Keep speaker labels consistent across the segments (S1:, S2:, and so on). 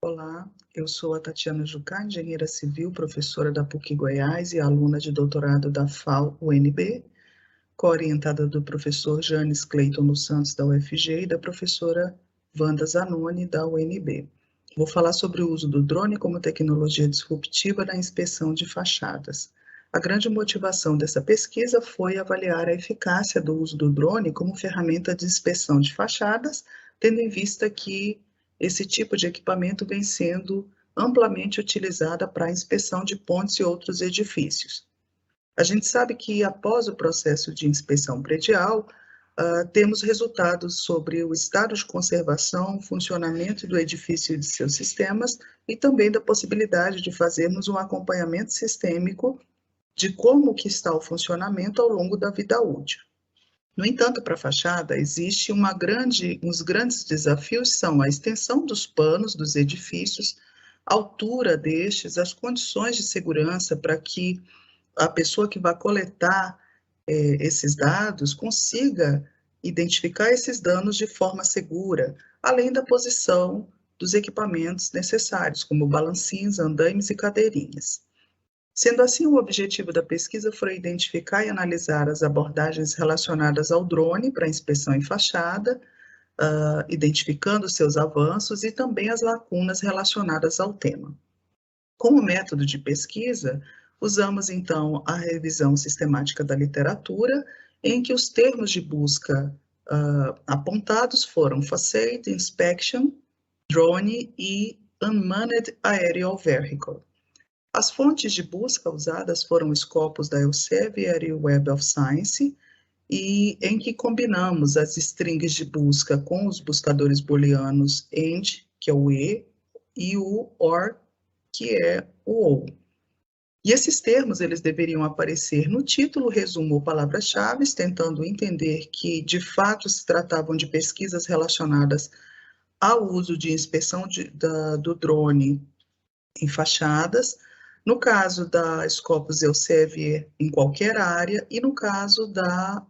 S1: Olá, eu sou a Tatiana Jucá, engenheira civil, professora da PUC Goiás e aluna de doutorado da FAO-UNB, co-orientada do professor Janes Cleiton dos Santos, da UFG, e da professora Wanda Zanoni, da UNB. Vou falar sobre o uso do drone como tecnologia disruptiva na inspeção de fachadas. A grande motivação dessa pesquisa foi avaliar a eficácia do uso do drone como ferramenta de inspeção de fachadas, tendo em vista que esse tipo de equipamento vem sendo amplamente utilizada para a inspeção de pontes e outros edifícios. A gente sabe que após o processo de inspeção predial, temos resultados sobre o estado de conservação, funcionamento do edifício e de seus sistemas, e também da possibilidade de fazermos um acompanhamento sistêmico de como que está o funcionamento ao longo da vida útil. No entanto, para a fachada, existe uns grandes desafios são a extensão dos panos dos edifícios, a altura destes, as condições de segurança para que a pessoa que vai coletar esses dados consiga identificar esses danos de forma segura, além da posição dos equipamentos necessários, como balancins, andaimes e cadeirinhas. Sendo assim, o objetivo da pesquisa foi identificar e analisar as abordagens relacionadas ao drone para inspeção em fachada, identificando seus avanços e também as lacunas relacionadas ao tema. Como método de pesquisa, usamos então a revisão sistemática da literatura, em que os termos de busca apontados foram Facade Inspection, Drone e Unmanned Aerial Vehicle. As fontes de busca usadas foram o Scopus da Elsevier e o Web of Science, e em que combinamos as strings de busca com os buscadores booleanos AND, que é o e o OR, que é o OU. E esses termos, eles deveriam aparecer no título, resumo ou palavras-chave, tentando entender que, de fato, se tratavam de pesquisas relacionadas ao uso de inspeção do drone em fachadas, no caso da Scopus Elsevier, em qualquer área, e no caso da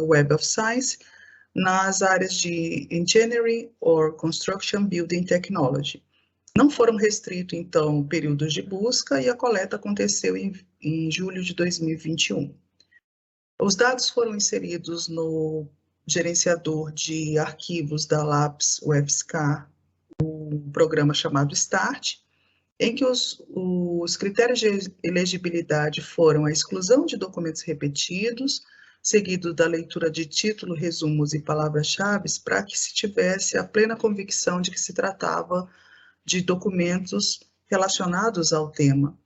S1: Web of Science, nas áreas de Engineering or Construction Building Technology. Não foram restritos, então, períodos de busca e a coleta aconteceu em julho de 2021. Os dados foram inseridos no gerenciador de arquivos da LAPS UFSCar, um programa chamado START, em que os critérios de elegibilidade foram a exclusão de documentos repetidos, seguido da leitura de título, resumos e palavras-chave, para que se tivesse a plena convicção de que se tratava de documentos relacionados ao tema.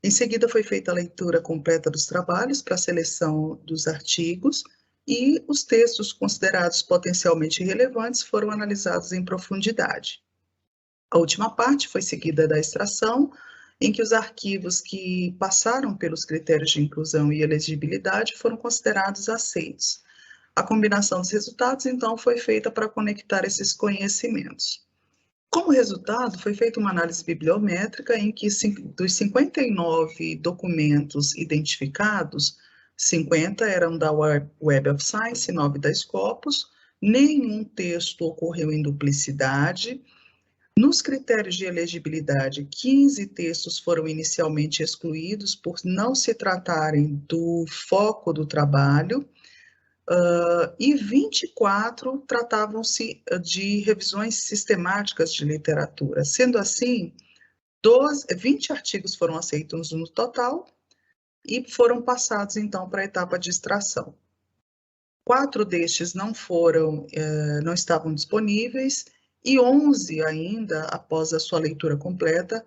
S1: Em seguida, foi feita a leitura completa dos trabalhos para a seleção dos artigos e os textos considerados potencialmente relevantes foram analisados em profundidade. A última parte foi seguida da extração, em que os arquivos que passaram pelos critérios de inclusão e elegibilidade foram considerados aceitos. A combinação dos resultados, então, foi feita para conectar esses conhecimentos. Como resultado, foi feita uma análise bibliométrica em que dos 59 documentos identificados, 50 eram da Web of Science, 9 da Scopus, nenhum texto ocorreu em duplicidade. Nos critérios de elegibilidade, 15 textos foram inicialmente excluídos por não se tratarem do foco do trabalho, e 24 tratavam-se de revisões sistemáticas de literatura. Sendo assim, 20 artigos foram aceitos no total e foram passados, então, para a etapa de extração. 4 destes não estavam disponíveis e 11 ainda, após a sua leitura completa,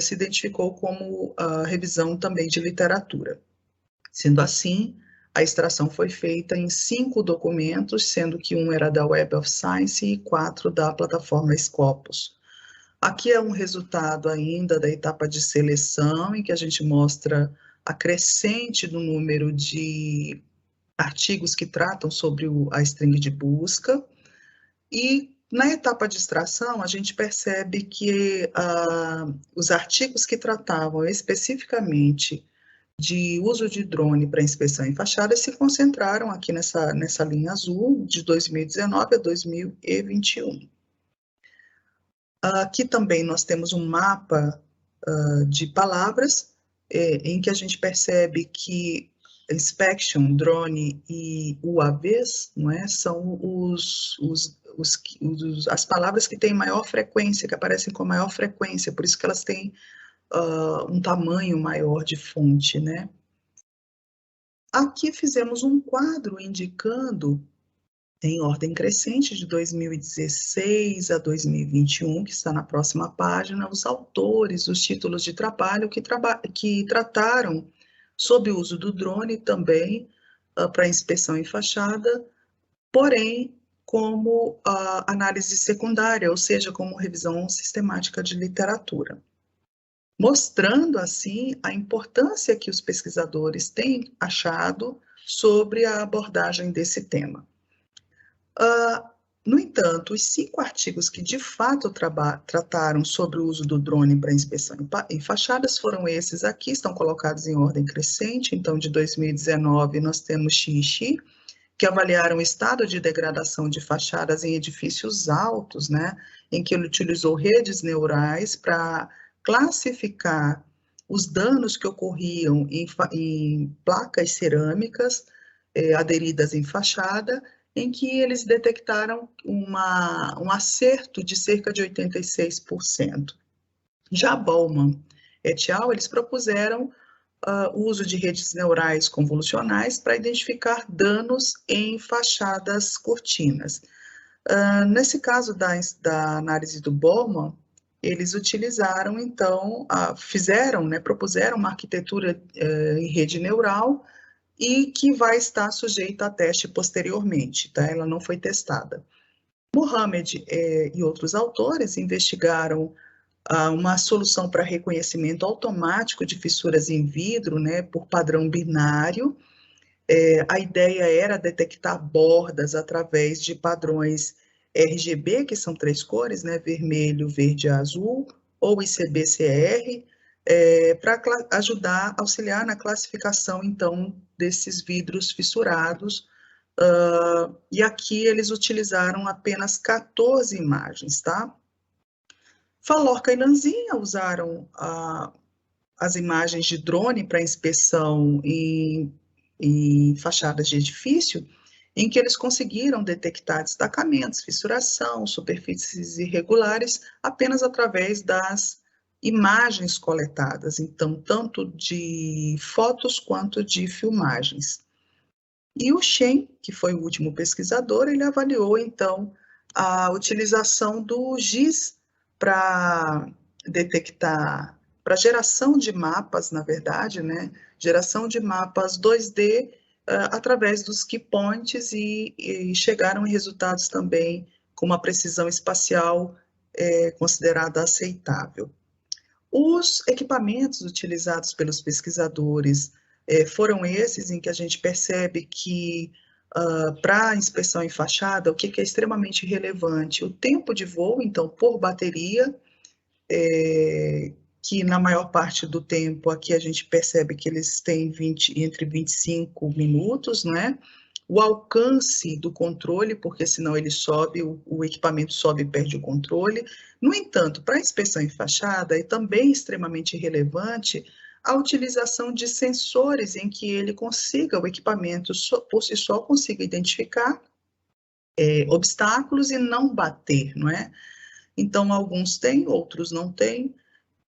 S1: se identificou como a revisão também de literatura. Sendo assim, a extração foi feita em 5 documentos, sendo que um era da Web of Science e 4 da plataforma Scopus. Aqui é um resultado ainda da etapa de seleção, em que a gente mostra a crescente do número de artigos que tratam sobre a string de busca, e na etapa de extração, a gente percebe que os artigos que tratavam especificamente de uso de drone para inspeção em fachadas se concentraram aqui nessa linha azul, de 2019 a 2021. Aqui também nós temos um mapa de palavras, em que a gente percebe que inspection, drone e UAVs, não é, são as palavras que têm maior frequência, que aparecem com maior frequência, por isso que elas têm um tamanho maior de fonte, né? Aqui fizemos um quadro indicando, em ordem crescente, de 2016 a 2021, que está na próxima página, os autores, os títulos de trabalho que trataram sobre o uso do drone também para inspeção em fachada, porém como análise secundária, ou seja, como revisão sistemática de literatura, mostrando assim a importância que os pesquisadores têm achado sobre a abordagem desse tema. No entanto, os 5 artigos que de fato trataram sobre o uso do drone para inspeção em fachadas foram esses aqui, estão colocados em ordem crescente. Então, de 2019, nós temos Xixi, que avaliaram o estado de degradação de fachadas em edifícios altos, né, em que ele utilizou redes neurais para classificar os danos que ocorriam em placas cerâmicas aderidas em fachada, em que eles detectaram um acerto de cerca de 86%. Já Bowman et al., eles propuseram o uso de redes neurais convolucionais para identificar danos em fachadas cortinas. Nesse caso da análise do Bowman, eles utilizaram, então, propuseram uma arquitetura em rede neural e que vai estar sujeita a teste posteriormente, tá? Ela não foi testada. Mohamed e outros autores investigaram uma solução para reconhecimento automático de fissuras em vidro, né, por padrão binário. A ideia era detectar bordas através de padrões RGB, que são 3 cores, né, vermelho, verde e azul, ou ICB-CR, para ajudar, auxiliar na classificação, então, desses vidros fissurados. E aqui eles utilizaram apenas 14 imagens, tá? Falorca e Lanzinha usaram as imagens de drone para inspeção em fachadas de edifício, em que eles conseguiram detectar destacamentos, fissuração, superfícies irregulares, apenas através das imagens coletadas, então, tanto de fotos quanto de filmagens. E o Shen, que foi o último pesquisador, ele avaliou, então, a utilização do GIS para detectar, para geração de mapas, na verdade, né? Geração de mapas 2D através dos key points e chegaram em resultados também com uma precisão espacial considerada aceitável. Os equipamentos utilizados pelos pesquisadores foram esses em que a gente percebe que para a inspeção em fachada, o que é extremamente relevante? O tempo de voo, então, por bateria, que na maior parte do tempo aqui a gente percebe que eles têm entre 25 minutos, né? O alcance do controle, porque senão ele sobe, o equipamento sobe e perde o controle. No entanto, para a inspeção em fachada, é também extremamente relevante a utilização de sensores em que ele consiga, o equipamento por si só consiga identificar obstáculos e não bater, não é? Então, alguns têm, outros não têm.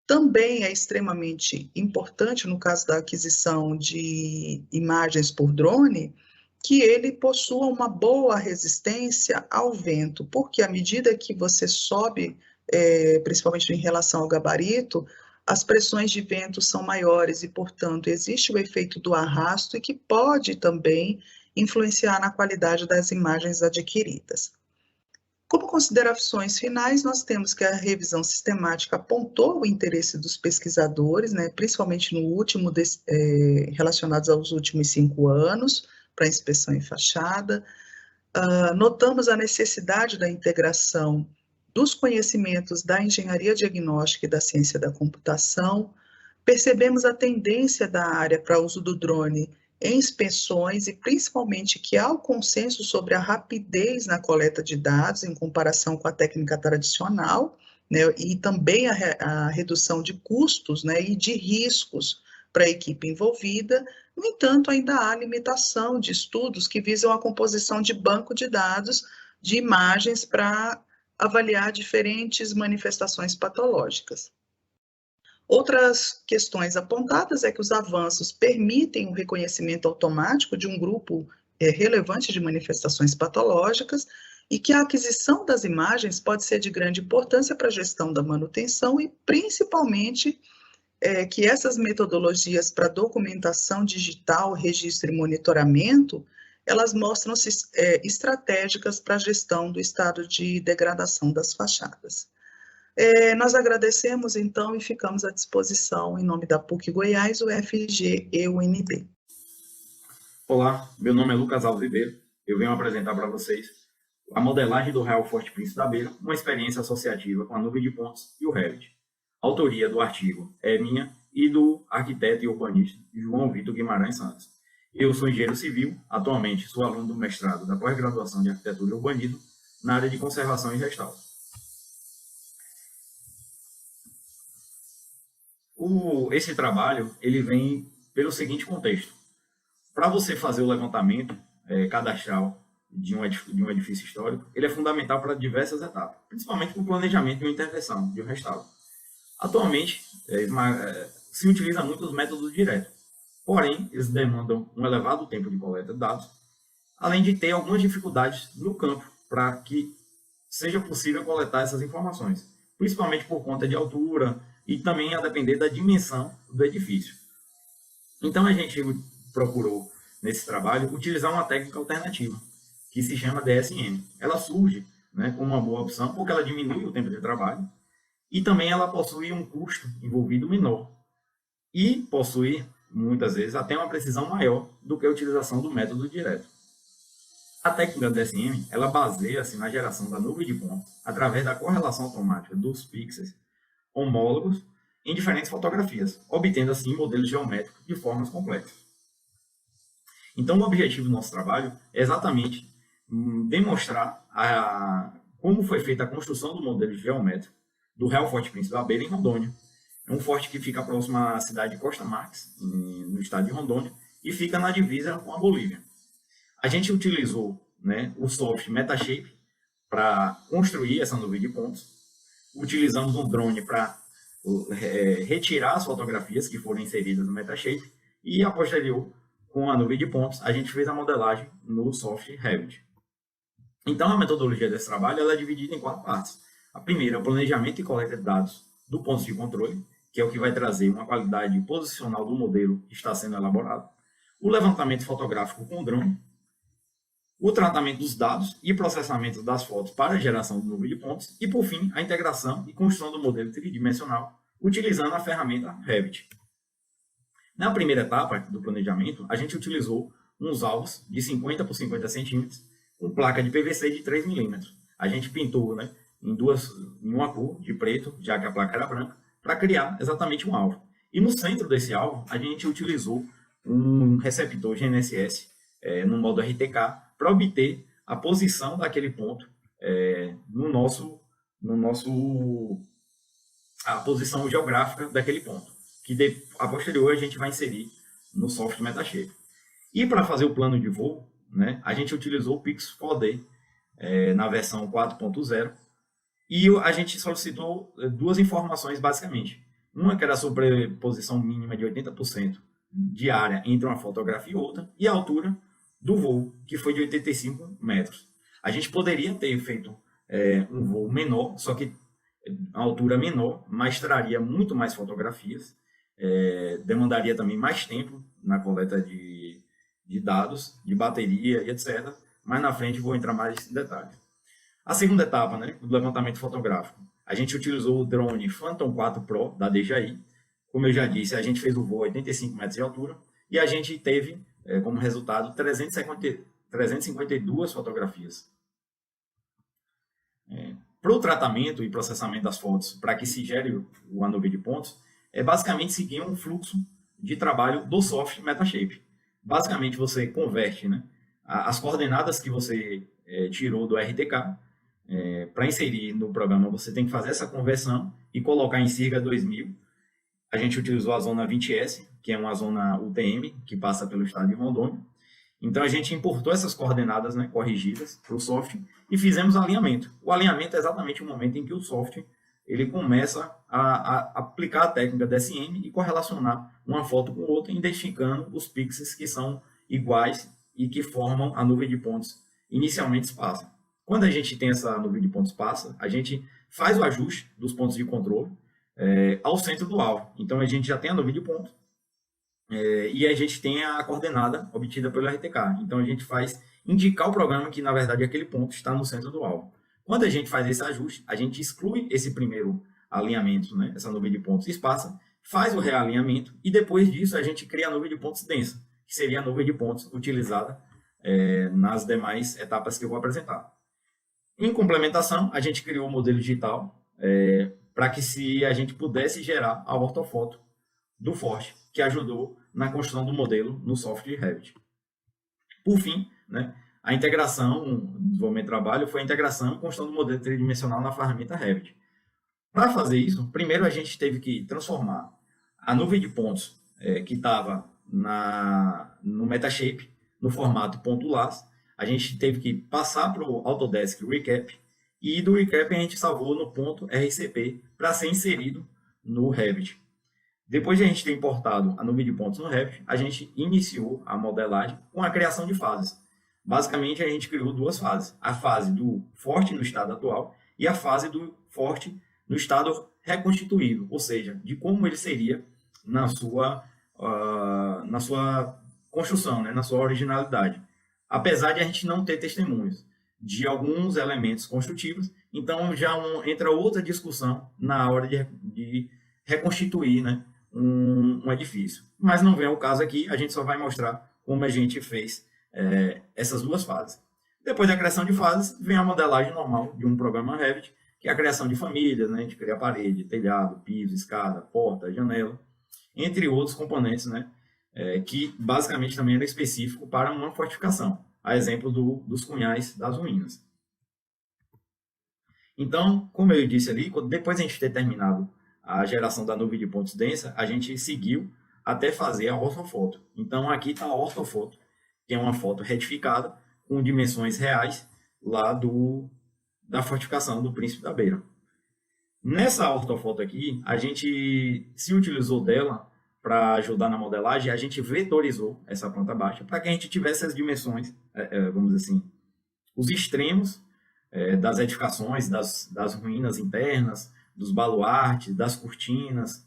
S1: Também é extremamente importante, no caso da aquisição de imagens por drone, que ele possua uma boa resistência ao vento, porque à medida que você sobe, principalmente em relação ao gabarito, as pressões de vento são maiores e, portanto, existe o efeito do arrasto e que pode também influenciar na qualidade das imagens adquiridas. Como considerações finais, nós temos que a revisão sistemática apontou o interesse dos pesquisadores, né, principalmente no último, relacionados aos últimos 5 anos, para inspeção em fachada. Notamos a necessidade da integração dos conhecimentos da engenharia diagnóstica e da ciência da computação. Percebemos a tendência da área para o uso do drone em inspeções e principalmente que há o consenso sobre a rapidez na coleta de dados em comparação com a técnica tradicional, né, e também a redução de custos, né, e de riscos para a equipe envolvida. No entanto, ainda há limitação de estudos que visam a composição de banco de dados de imagens para avaliar diferentes manifestações patológicas. Outras questões apontadas é que os avanços permitem o reconhecimento automático de um grupo relevante de manifestações patológicas e que a aquisição das imagens pode ser de grande importância para a gestão da manutenção e, principalmente, que essas metodologias para documentação digital, registro e monitoramento, elas mostram-se estratégicas para a gestão do estado de degradação das fachadas. Nós agradecemos, então, e ficamos à disposição, em nome da PUC Goiás, UFG e UNB.
S2: Olá, meu nome é Lucas Alves Ribeiro. Eu venho apresentar para vocês a modelagem do Real Forte Príncipe da Beira, uma experiência associativa com a nuvem de pontos e o Revit. A autoria do artigo é minha e do arquiteto e urbanista João Vitor Guimarães Santos. Eu sou engenheiro civil, atualmente sou aluno do mestrado da pós-graduação de Arquitetura e Urbanismo na área de conservação e restauro. Esse trabalho ele vem pelo seguinte contexto. Para você fazer o levantamento cadastral de um edifício histórico, ele é fundamental para diversas etapas, principalmente para o planejamento de uma intervenção, de um restauro. Atualmente, se utiliza muito os métodos diretos, porém, eles demandam um elevado tempo de coleta de dados, além de ter algumas dificuldades no campo para que seja possível coletar essas informações, principalmente por conta de altura e também a depender da dimensão do edifício. Então, a gente procurou, nesse trabalho, utilizar uma técnica alternativa, que se chama DSM. Ela surge como uma boa opção, porque ela diminui o tempo de trabalho, e também ela possui um custo envolvido menor, e possui, muitas vezes, até uma precisão maior do que a utilização do método direto. A técnica DSM, ela baseia-se na geração da nuvem de pontos, através da correlação automática dos pixels homólogos em diferentes fotografias, obtendo assim modelos geométricos de formas complexas. Então, o objetivo do nosso trabalho é exatamente demonstrar como foi feita a construção do modelo geométrico do Real Forte Príncipe da Beira, em Rondônia. É um forte que fica próximo à cidade de Costa Marques, no estado de Rondônia, e fica na divisa com a Bolívia. A gente utilizou o software Metashape para construir essa nuvem de pontos. Utilizamos um drone para retirar as fotografias que foram inseridas no Metashape e, a posterior, com a nuvem de pontos, a gente fez a modelagem no software Revit. Então, a metodologia desse trabalho ela é dividida em 4 partes. A primeira é o planejamento e coleta de dados do ponto de controle, que é o que vai trazer uma qualidade posicional do modelo que está sendo elaborado. O levantamento fotográfico com drone, o tratamento dos dados e processamento das fotos para a geração de nuvem de pontos e, por fim, a integração e construção do modelo tridimensional utilizando a ferramenta Revit. Na primeira etapa do planejamento, a gente utilizou uns alvos de 50 por 50 centímetros com placa de PVC de 3 milímetros. A gente pintou em uma cor de preto, já que a placa era branca, para criar exatamente um alvo. E no centro desse alvo, a gente utilizou um receptor GNSS no modo RTK para obter a posição daquele ponto a posição geográfica daquele ponto, que a posterior a gente vai inserir no software Metashape. E para fazer o plano de voo, a gente utilizou o Pix 4D na versão 4.0 e a gente solicitou 2 informações basicamente. Uma que era a sobreposição mínima de 80% de área entre uma fotografia e outra, e a altura do voo, que foi de 85 metros. A gente poderia ter feito um voo menor, só que a altura menor, mas traria muito mais fotografias, demandaria também mais tempo na coleta de dados, de bateria e etc. Mas na frente vou entrar mais em detalhes. A segunda etapa, do levantamento fotográfico, a gente utilizou o drone Phantom 4 Pro da DJI. Como eu já disse, a gente fez o voo a 85 metros de altura e a gente teve como resultado 352 fotografias. Para o tratamento e processamento das fotos, para que se gere a nuvem de pontos, é basicamente seguir um fluxo de trabalho do software Metashape. Basicamente, você converte as coordenadas que você tirou do RTK para inserir no programa, você tem que fazer essa conversão e colocar em Sirga 2000. A gente utilizou a zona 20S, que é uma zona UTM, que passa pelo estado de Rondônia. Então, a gente importou essas coordenadas, né, corrigidas para o software e fizemos alinhamento. O alinhamento é exatamente o momento em que o software ele começa a aplicar a técnica DSM e correlacionar uma foto com outra, identificando os pixels que são iguais e que formam a nuvem de pontos inicialmente esparsa. Quando a gente tem essa nuvem de pontos esparsa, a gente faz o ajuste dos pontos de controle ao centro do alvo. Então, a gente já tem a nuvem de pontos e a gente tem a coordenada obtida pelo RTK. Então, a gente faz indicar o programa que, na verdade, aquele ponto está no centro do alvo. Quando a gente faz esse ajuste, a gente exclui esse primeiro alinhamento, né, essa nuvem de pontos esparsa, faz o realinhamento e, depois disso, a gente cria a nuvem de pontos densa, que seria a nuvem de pontos utilizada nas demais etapas que eu vou apresentar. Em complementação, a gente criou o modelo digital para que a gente pudesse gerar a ortofoto do Forte, que ajudou na construção do modelo no software Revit. Por fim, né, a integração do desenvolvimento de trabalho foi a integração e construção do modelo tridimensional na ferramenta Revit. Para fazer isso, primeiro a gente teve que transformar a nuvem de pontos que estava no Metashape, no formato .las, a gente teve que passar para o Autodesk Recap, e do Recap a gente salvou no ponto .rcp para ser inserido no Revit. Depois de a gente ter importado a nuvem de pontos no Revit, a gente iniciou a modelagem com a criação de fases. Basicamente, a gente criou duas fases. A fase do Forte no estado atual e a fase do Forte no estado reconstituído, ou seja, de como ele seria na sua construção, né, na sua originalidade. Apesar de a gente não ter testemunhos de alguns elementos construtivos, então já entra outra discussão na hora de reconstituir, né, um edifício. Mas não vem ao caso aqui, a gente só vai mostrar como a gente fez essas duas fases. Depois da criação de fases, vem a modelagem normal de um programa Revit, que é a criação de famílias, né? A gente cria parede, telhado, piso, escada, porta, janela, entre outros componentes, né? Que basicamente também era específico para uma fortificação, a exemplo dos cunhais das ruínas. Então, como eu disse ali, depois de a gente ter terminado a geração da nuvem de pontos densa, a gente seguiu até fazer a ortofoto. Então, aqui está a ortofoto, que é uma foto retificada com dimensões reais lá da fortificação do Príncipe da Beira. Nessa ortofoto aqui, a gente se utilizou dela para ajudar na modelagem, a gente vetorizou essa planta baixa para que a gente tivesse as dimensões, vamos dizer assim, os extremos das edificações, das ruínas internas, dos baluartes, das cortinas.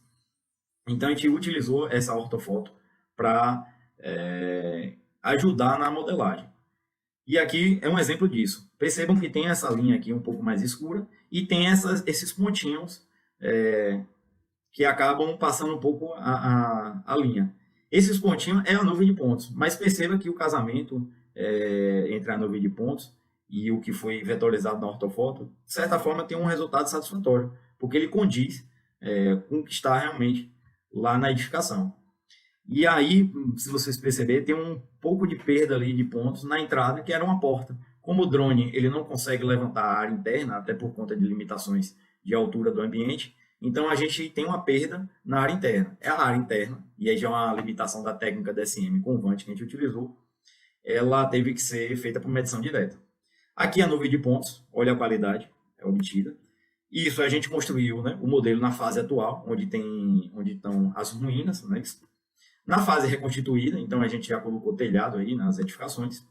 S2: Então, a gente utilizou essa ortofoto para ajudar na modelagem. E aqui é um exemplo disso. Percebam que tem essa linha aqui um pouco mais escura e tem esses pontinhos que acabam passando um pouco a linha. Esses pontinhos é a nuvem de pontos, mas perceba que o casamento entre a nuvem de pontos e o que foi vetorizado na ortofoto, de certa forma, tem um resultado satisfatório, porque ele condiz com o que está realmente lá na edificação. E aí, se vocês perceberem, tem um pouco de perda ali de pontos na entrada, que era uma porta. Como o drone ele não consegue levantar a área interna, até por conta de limitações de altura do ambiente, então a gente tem uma perda na área interna. É a área interna, e aí já é uma limitação da técnica DSM com o Vant que a gente utilizou, ela teve que ser feita por medição direta. Aqui a nuvem de pontos, olha a qualidade obtida. Isso a gente construiu, né, o modelo na fase atual, onde estão as ruínas, né. Na fase reconstituída, então a gente já colocou telhado aí nas edificações.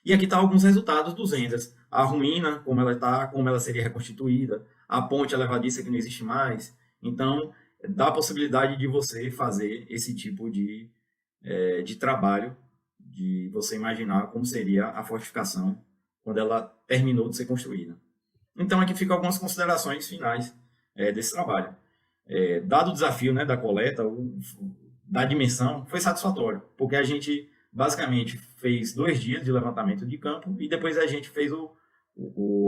S2: E aqui estão alguns resultados dos renders. A ruína, como ela está, como ela seria reconstituída, a ponte levadiça que não existe mais. Então, dá a possibilidade de você fazer esse tipo de trabalho, de você imaginar como seria a fortificação quando ela terminou de ser construída. Então, aqui ficam algumas considerações finais desse trabalho. Dado o desafio, né, da coleta, da dimensão, foi satisfatório, porque a gente basicamente fez 2 dias de levantamento de campo e depois a gente fez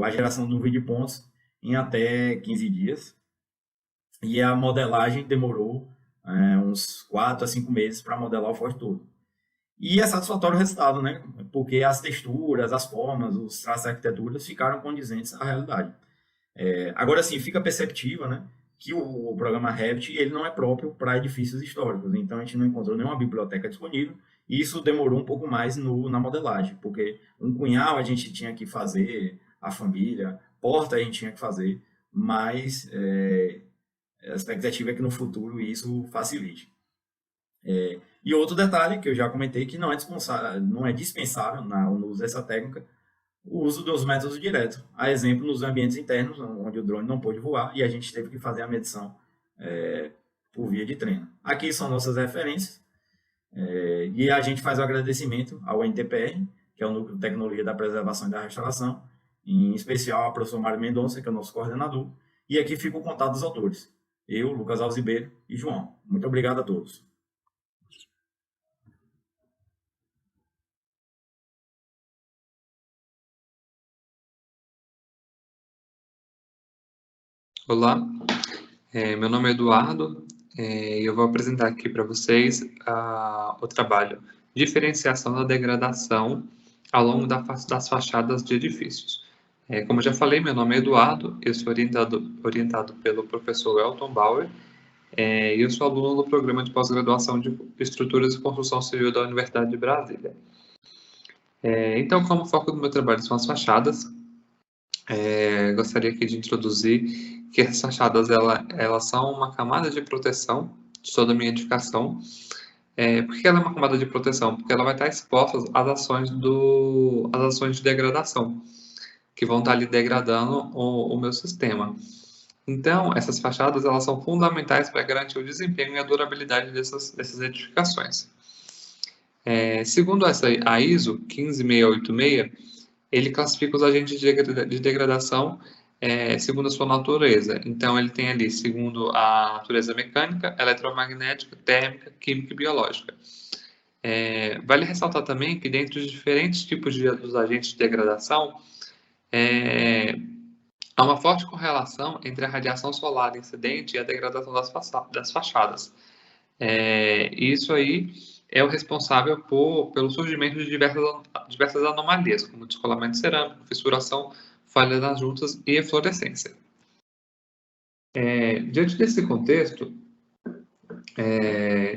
S2: a geração do nuvem de pontos em até 15 dias. E a modelagem demorou uns 4 a 5 meses para modelar o forte todo. E é satisfatório o resultado, né? Porque as texturas, as formas, os traços da arquitetura ficaram condizentes à realidade. Agora, sim, fica perceptível, né, que o programa Revit ele não é próprio para edifícios históricos. Então, a gente não encontrou nenhuma biblioteca disponível. E isso demorou um pouco mais na modelagem, porque um cunhal a gente tinha que fazer, a família, porta a gente tinha que fazer, mas a expectativa é que no futuro isso facilite. E outro detalhe que eu já comentei, que não é dispensável no uso dessa técnica, o uso dos métodos diretos. A exemplo, nos ambientes internos, onde o drone não pôde voar e a gente teve que fazer a medição por via de treino. Aqui são nossas referências e a gente faz o agradecimento ao NTPR, que é o Núcleo de Tecnologia da Preservação e da Restauração, em especial ao professor Mário Mendonça, que é o nosso coordenador, e aqui fica o contato dos autores. Eu, Lucas Alves Ribeiro e João. Muito obrigado a todos.
S3: Olá, meu nome é Eduardo e eu vou apresentar aqui para vocês o trabalho Diferenciação da Degradação ao longo das fachadas de edifícios. Como eu já falei, meu nome é Eduardo, eu sou orientado pelo professor Elton Bauer e eu sou aluno do programa de pós-graduação de Estruturas e Construção Civil da Universidade de Brasília. Então, como foco do meu trabalho são as fachadas, gostaria aqui de introduzir que essas fachadas elas são uma camada de proteção de toda a minha edificação. Por que ela é uma camada de proteção? Porque ela vai estar exposta às ações de degradação, que vão estar ali degradando o meu sistema. Então, essas fachadas elas são fundamentais para garantir o desempenho e a durabilidade dessas edificações. Segundo a ISO 15686, ele classifica os agentes de degradação segundo a sua natureza. Então, ele tem ali, segundo a natureza mecânica, eletromagnética, térmica, química e biológica. Vale ressaltar também que, dentre os diferentes tipos dos agentes de degradação, há uma forte correlação entre a radiação solar incidente e a degradação das fachadas. Isso aí é o responsável pelo surgimento de diversas anomalias, como descolamento cerâmico, fissuração, falha nas juntas e eflorescência. Diante desse contexto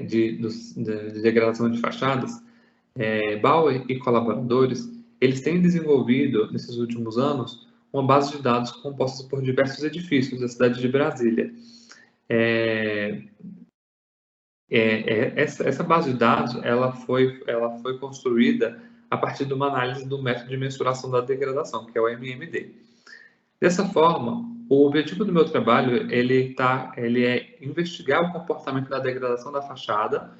S3: de degradação de fachadas, Bauer e colaboradores eles têm desenvolvido, nesses últimos anos, uma base de dados composta por diversos edifícios da cidade de Brasília. Essa base de dados ela foi construída a partir de uma análise do método de mensuração da degradação, que é o MMD. Dessa forma, o objetivo do meu trabalho ele é investigar o comportamento da degradação da fachada,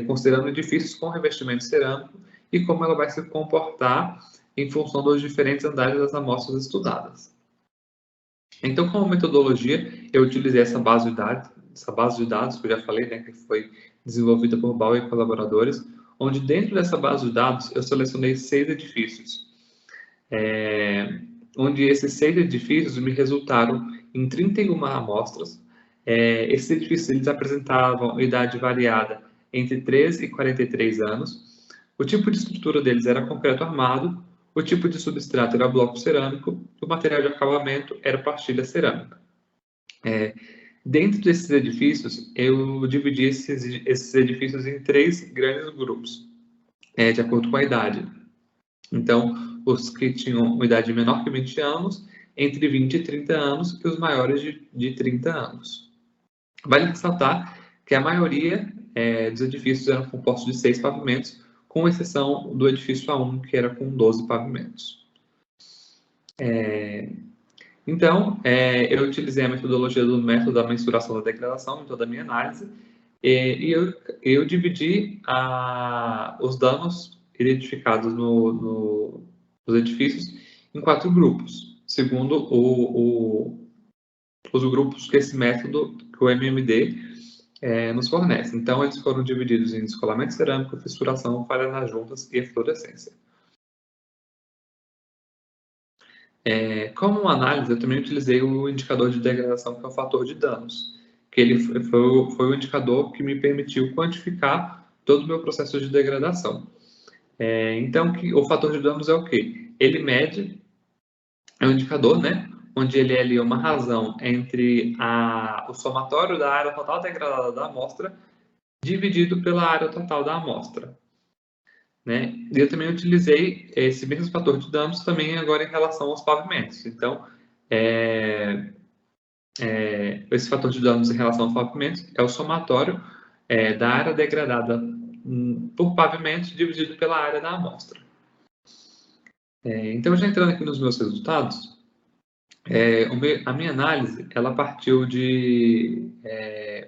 S3: considerando edifícios com revestimento cerâmico e como ela vai se comportar em função dos diferentes andares das amostras estudadas. Então, como metodologia, eu utilizei essa base de dados que eu já falei, né, que foi desenvolvida por Bauer e colaboradores, onde dentro dessa base de dados eu selecionei 6 edifícios, onde esses 6 edifícios me resultaram em 31 amostras. Esses edifícios eles apresentavam idade variada entre 13 e 43 anos, o tipo de estrutura deles era concreto armado, o tipo de substrato era bloco cerâmico, o material de acabamento era partilha cerâmica. Dentro desses edifícios, eu dividi esses edifícios em 3 grandes grupos, de acordo com a idade. Então, os que tinham uma idade menor que 20 anos, entre 20 e 30 anos, e os maiores de 30 anos. Vale ressaltar que a maioria dos edifícios eram compostos de 6 pavimentos, com exceção do edifício A1, que era com 12 pavimentos. Então, eu utilizei a metodologia do método da mensuração da degradação em toda a minha análise, e eu dividi os danos identificados nos edifícios em 4 grupos, segundo os grupos que esse método, que o MMD, nos fornece. Então, eles foram divididos em descolamento cerâmico, fissuração, falha nas juntas e eflorescência. Como análise, eu também utilizei o indicador de degradação, que é o fator de danos, que ele foi o indicador que me permitiu quantificar todo o meu processo de degradação. Então, o fator de danos é o quê? Ele mede, é um indicador, né? Onde ele é ali uma razão entre o somatório da área total degradada da amostra dividido pela área total da amostra. Né? E eu também utilizei esse mesmo fator de danos também agora em relação aos pavimentos. Então, esse fator de danos em relação aos pavimentos é o somatório da área degradada por pavimento dividido pela área da amostra. Então, já entrando aqui nos meus resultados, a minha análise ela partiu de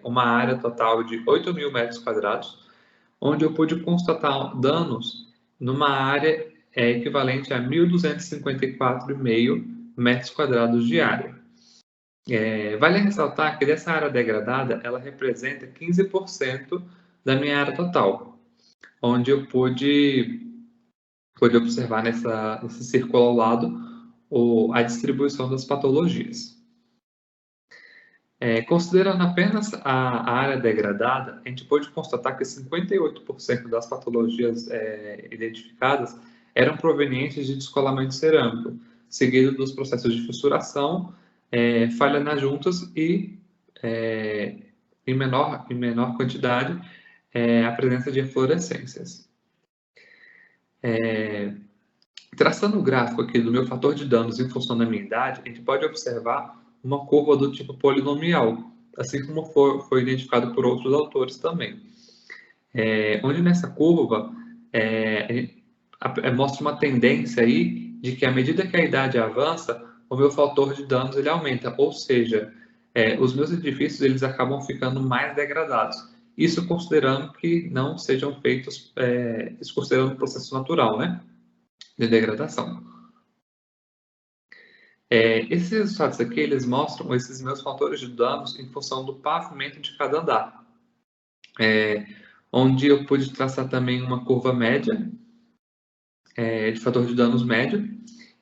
S3: uma área total de 8.000 metros quadrados, onde eu pude constatar danos numa área equivalente a 1.254,5 metros quadrados de área. Vale ressaltar que dessa área degradada, ela representa 15% da minha área total, onde eu pude observar nesse círculo ao lado a distribuição das patologias. Considerando apenas a área degradada, a gente pôde constatar que 58% das patologias identificadas eram provenientes de descolamento cerâmico, seguido dos processos de fissuração, falha nas juntas e, em menor quantidade, a presença de eflorescências. Traçando o gráfico aqui do meu fator de danos em função da minha idade, a gente pode observar uma curva do tipo polinomial, assim como foi identificado por outros autores também. Onde nessa curva mostra uma tendência aí de que à medida que a idade avança, o meu fator de danos ele aumenta, ou seja, os meus edifícios eles acabam ficando mais degradados. Isso considerando que não sejam feitos, isso considerando o processo natural, né, de degradação. Esses resultados aqui, eles mostram esses meus fatores de danos em função do pavimento de cada andar. Onde eu pude traçar também uma curva média, de fator de danos médio,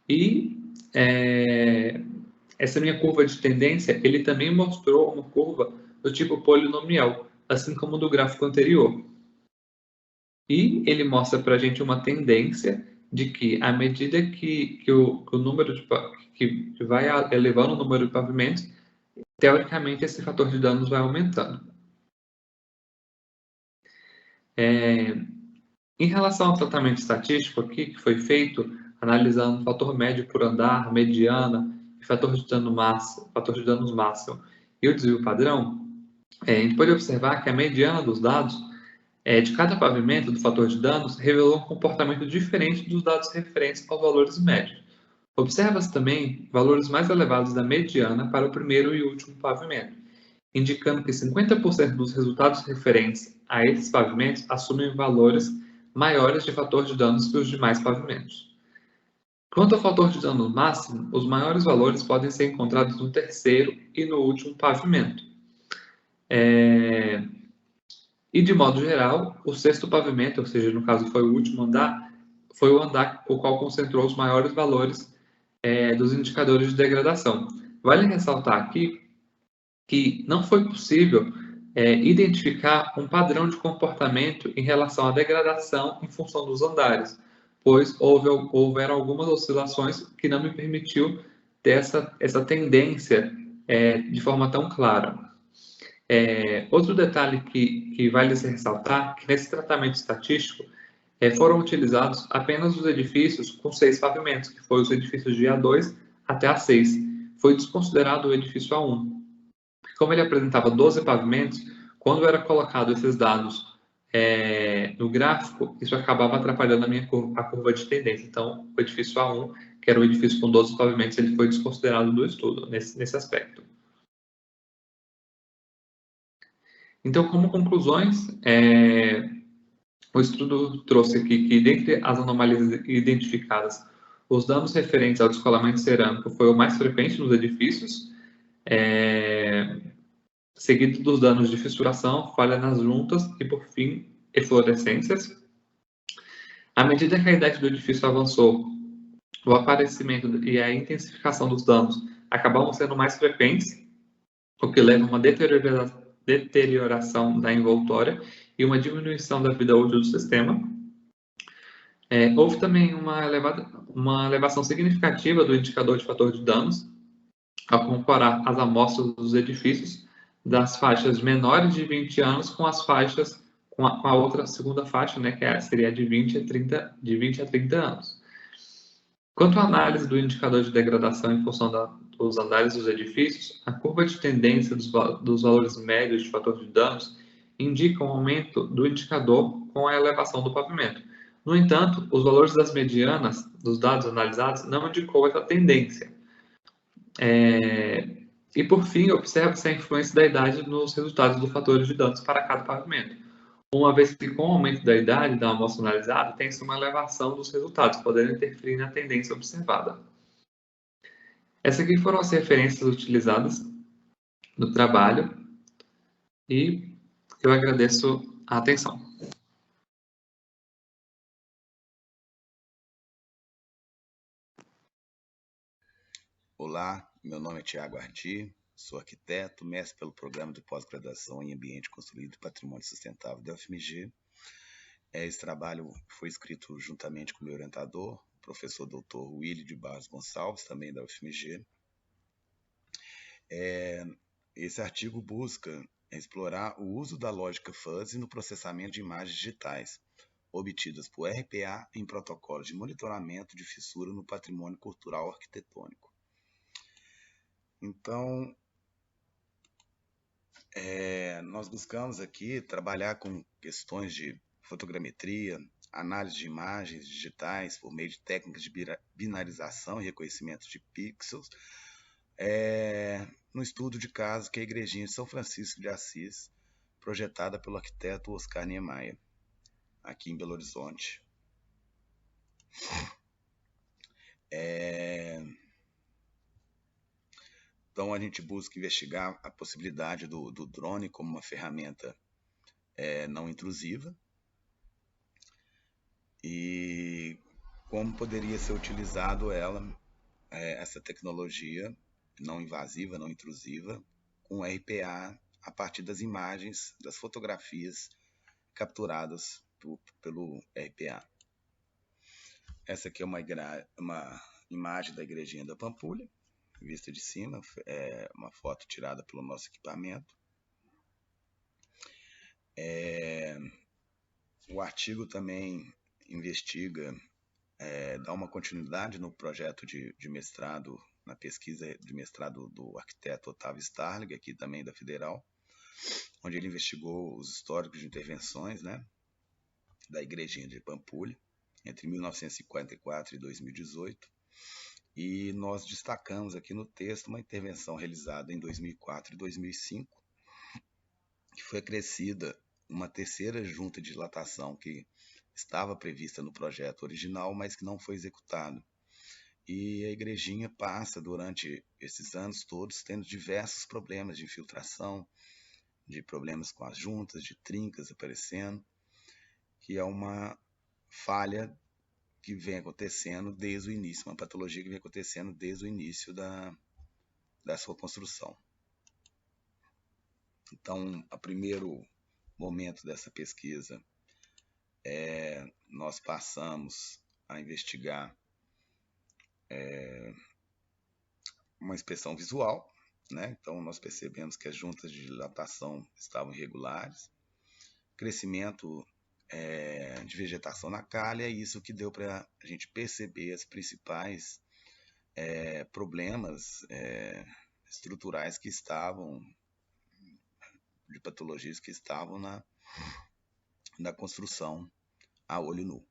S3: e essa minha curva de tendência, ele também mostrou uma curva do tipo polinomial, assim como do gráfico anterior. E ele mostra para a gente uma tendência de que, à medida que o número que vai elevando o número de pavimentos, teoricamente esse fator de danos vai aumentando. Em relação ao tratamento estatístico aqui, que foi feito analisando fator médio por andar, mediana, fator de danos máximo e o desvio padrão, a gente pode observar que a mediana dos dados de cada pavimento do fator de danos revelou um comportamento diferente dos dados referentes aos valores médios. Observa-se também valores mais elevados da mediana para o primeiro e último pavimento, indicando que 50% dos resultados referentes a esses pavimentos assumem valores maiores de fator de danos que os demais pavimentos. Quanto ao fator de dano máximo, os maiores valores podem ser encontrados no terceiro e no último pavimento. E, de modo geral, o sexto pavimento, ou seja, no caso foi o último andar, foi o andar o qual concentrou os maiores valores dos indicadores de degradação. Vale ressaltar aqui que não foi possível identificar um padrão de comportamento em relação à degradação em função dos andares, pois houveram algumas oscilações que não me permitiu ter essa tendência de forma tão clara. Outro detalhe que vale se ressaltar, que nesse tratamento estatístico foram utilizados apenas os edifícios com 6 pavimentos, que foram os edifícios de A2 até A6. Foi desconsiderado o edifício A1. Como ele apresentava 12 pavimentos, quando era colocado esses dados no gráfico, isso acabava atrapalhando a curva de tendência. Então, o edifício A1, que era o edifício com 12 pavimentos, ele foi desconsiderado do estudo nesse aspecto. Então, como conclusões, o estudo trouxe aqui que, dentre as anomalias identificadas, os danos referentes ao descolamento cerâmico foi o mais frequente nos edifícios, seguido dos danos de fissuração, falha nas juntas e, por fim, eflorescências. À medida que a idade do edifício avançou, o aparecimento e a intensificação dos danos acabavam sendo mais frequentes, o que leva a uma deterioração da envoltória e uma diminuição da vida útil do sistema. Houve também uma elevação significativa do indicador de fator de danos, ao comparar as amostras dos edifícios das faixas menores de 20 anos com as faixas, com a outra segunda faixa, né, que seria de 20 a 30 anos. Quanto à análise do indicador de degradação em função dos andares dos edifícios, a curva de tendência dos valores médios de fator de danos indica um aumento do indicador com a elevação do pavimento. No entanto, os valores das medianas dos dados analisados não indicou essa tendência. E, por fim, observa-se a influência da idade nos resultados do fator de danos para cada pavimento, uma vez que, com o aumento da idade da amostra analisada, tem-se uma elevação dos resultados, podendo interferir na tendência observada. Essas aqui foram as referências utilizadas no trabalho e eu agradeço a atenção.
S4: Olá, meu nome é Tiago Ardi, sou arquiteto, mestre pelo Programa de Pós-Graduação em Ambiente Construído e Patrimônio Sustentável da UFMG. Esse trabalho foi escrito juntamente com o meu orientador, o professor Dr. Willy de Barros Gonçalves, também da UFMG. Esse artigo busca explorar o uso da lógica fuzzy no processamento de imagens digitais, obtidas por RPA em protocolos de monitoramento de fissura no patrimônio cultural arquitetônico. Então, nós buscamos aqui trabalhar com questões de fotogrametria, análise de imagens digitais por meio de técnicas de binarização e reconhecimento de pixels, no estudo de caso que é a igrejinha de São Francisco de Assis, projetada pelo arquiteto Oscar Niemeyer, aqui em Belo Horizonte. Então, a gente busca investigar a possibilidade do drone como uma ferramenta não intrusiva e como poderia ser utilizado essa tecnologia não invasiva, não intrusiva, com RPA a partir das imagens, das fotografias capturadas pelo RPA. Essa aqui é uma imagem da igrejinha da Pampulha, vista de cima, uma foto tirada pelo nosso equipamento. O artigo também investiga, dá uma continuidade no projeto de mestrado, na pesquisa de mestrado do arquiteto Otávio Starling, aqui também da Federal, onde ele investigou os históricos de intervenções, né, da igrejinha de Pampulha, entre 1954 e 2018. E nós destacamos aqui no texto uma intervenção realizada em 2004 e 2005, que foi acrescida uma terceira junta de dilatação que estava prevista no projeto original, mas que não foi executado. E a igrejinha passa, durante esses anos todos, tendo diversos problemas de infiltração, de problemas com as juntas, de trincas aparecendo, que é uma falha que vem acontecendo desde o início, uma patologia que vem acontecendo desde o início da sua construção. Então, o primeiro momento dessa pesquisa, nós passamos a investigar uma inspeção visual, né? Então, nós percebemos que as juntas de dilatação estavam irregulares, crescimento de vegetação na calha, e isso que deu para a gente perceber os principais problemas estruturais que estavam, de patologias que estavam na construção a olho nu.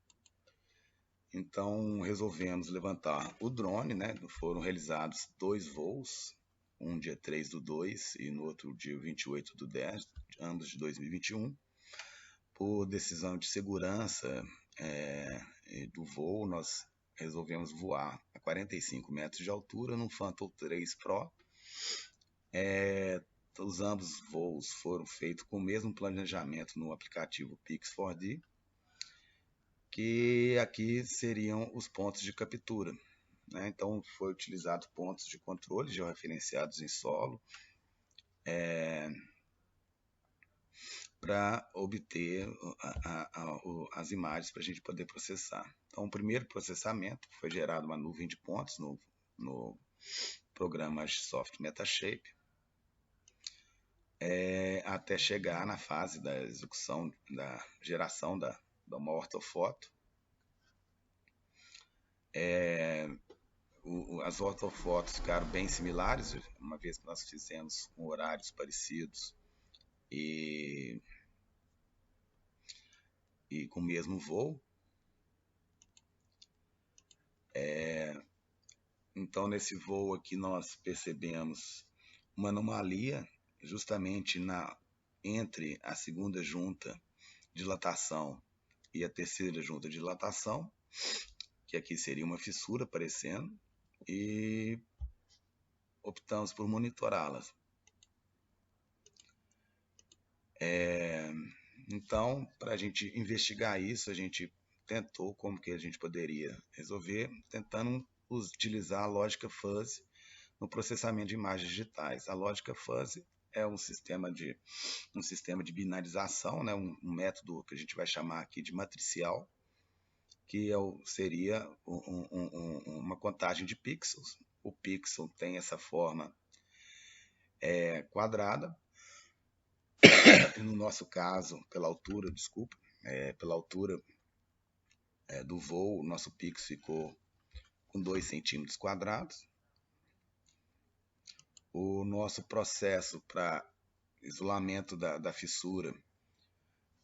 S4: Então, resolvemos levantar o drone, né? Foram realizados 2 voos, um dia 3/2 e no outro dia 28/10, ambos de 2021. Por decisão de segurança do voo, nós resolvemos voar a 45 metros de altura num Phantom 3 Pro. Os ambos voos foram feitos com o mesmo planejamento no aplicativo Pix4D, que aqui seriam os pontos de captura, né? Então, foi utilizado pontos de controle georreferenciados em solo, para obter as imagens para a gente poder processar. Então, o primeiro processamento foi gerado uma nuvem de pontos no programa Agisoft Metashape, até chegar na fase da execução, da geração de uma ortofoto. As ortofotos ficaram bem similares, uma vez que nós fizemos com horários parecidos e com o mesmo voo. Então, nesse voo aqui, nós percebemos uma anomalia justamente entre a segunda junta de dilatação e a terceira junta de dilatação, que aqui seria uma fissura aparecendo, e optamos por monitorá-las. Então, para a gente investigar isso, a gente tentou como que a gente poderia resolver, tentando utilizar a lógica fuzzy no processamento de imagens digitais. A lógica fuzzy é um sistema de binarização, né? um método que a gente vai chamar aqui de matricial, que seria uma contagem de pixels. O pixel tem essa forma quadrada. No nosso caso, pela altura do voo, o nosso pixel ficou com 2 centímetros quadrados. O nosso processo para isolamento da fissura,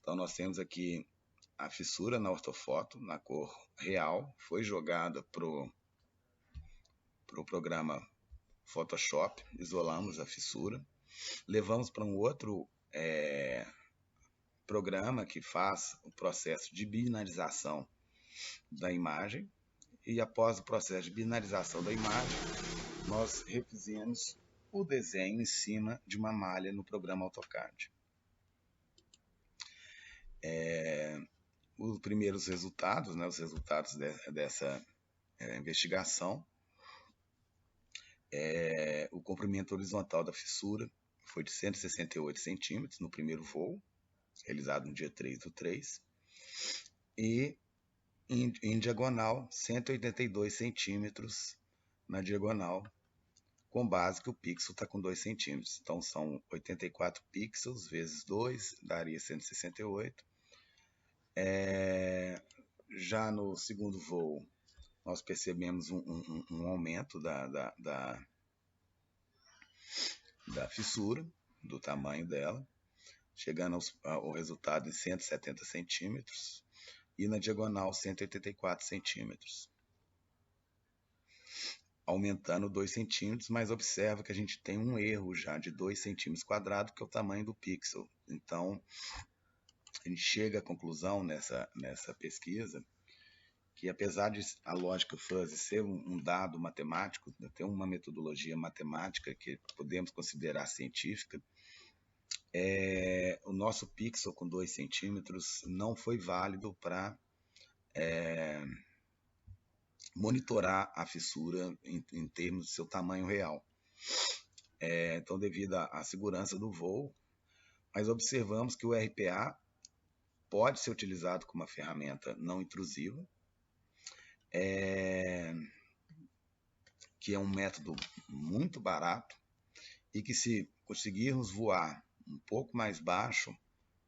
S4: então nós temos aqui a fissura na ortofoto, na cor real, foi jogada para o programa Photoshop, isolamos a fissura, levamos para um outro programa que faz o processo de binarização da imagem, e após o processo de binarização da imagem, nós refizemos o desenho em cima de uma malha no programa AutoCAD. Os primeiros resultados, né, os resultados dessa investigação, o comprimento horizontal da fissura foi de 168 centímetros no primeiro voo, realizado no dia 3/3, e em diagonal 182 centímetros na diagonal, com base que o pixel está com 2 centímetros. Então são 84 pixels vezes 2, daria 168. Já no segundo voo, nós percebemos um aumento da fissura, do tamanho dela, chegando ao resultado em 170 centímetros, e na diagonal 184 centímetros. Aumentando 2 centímetros, mas observa que a gente tem um erro já de 2 centímetros quadrados, que é o tamanho do pixel. Então, a gente chega à conclusão nessa pesquisa que, apesar de a lógica fuzzy ser um dado matemático, ter uma metodologia matemática que podemos considerar científica, o nosso pixel com 2 centímetros não foi válido para monitorar a fissura em termos de seu tamanho real. Então, devido à segurança do voo, mas observamos que o RPA pode ser utilizado como uma ferramenta não intrusiva, que é um método muito barato, e que, se conseguirmos voar um pouco mais baixo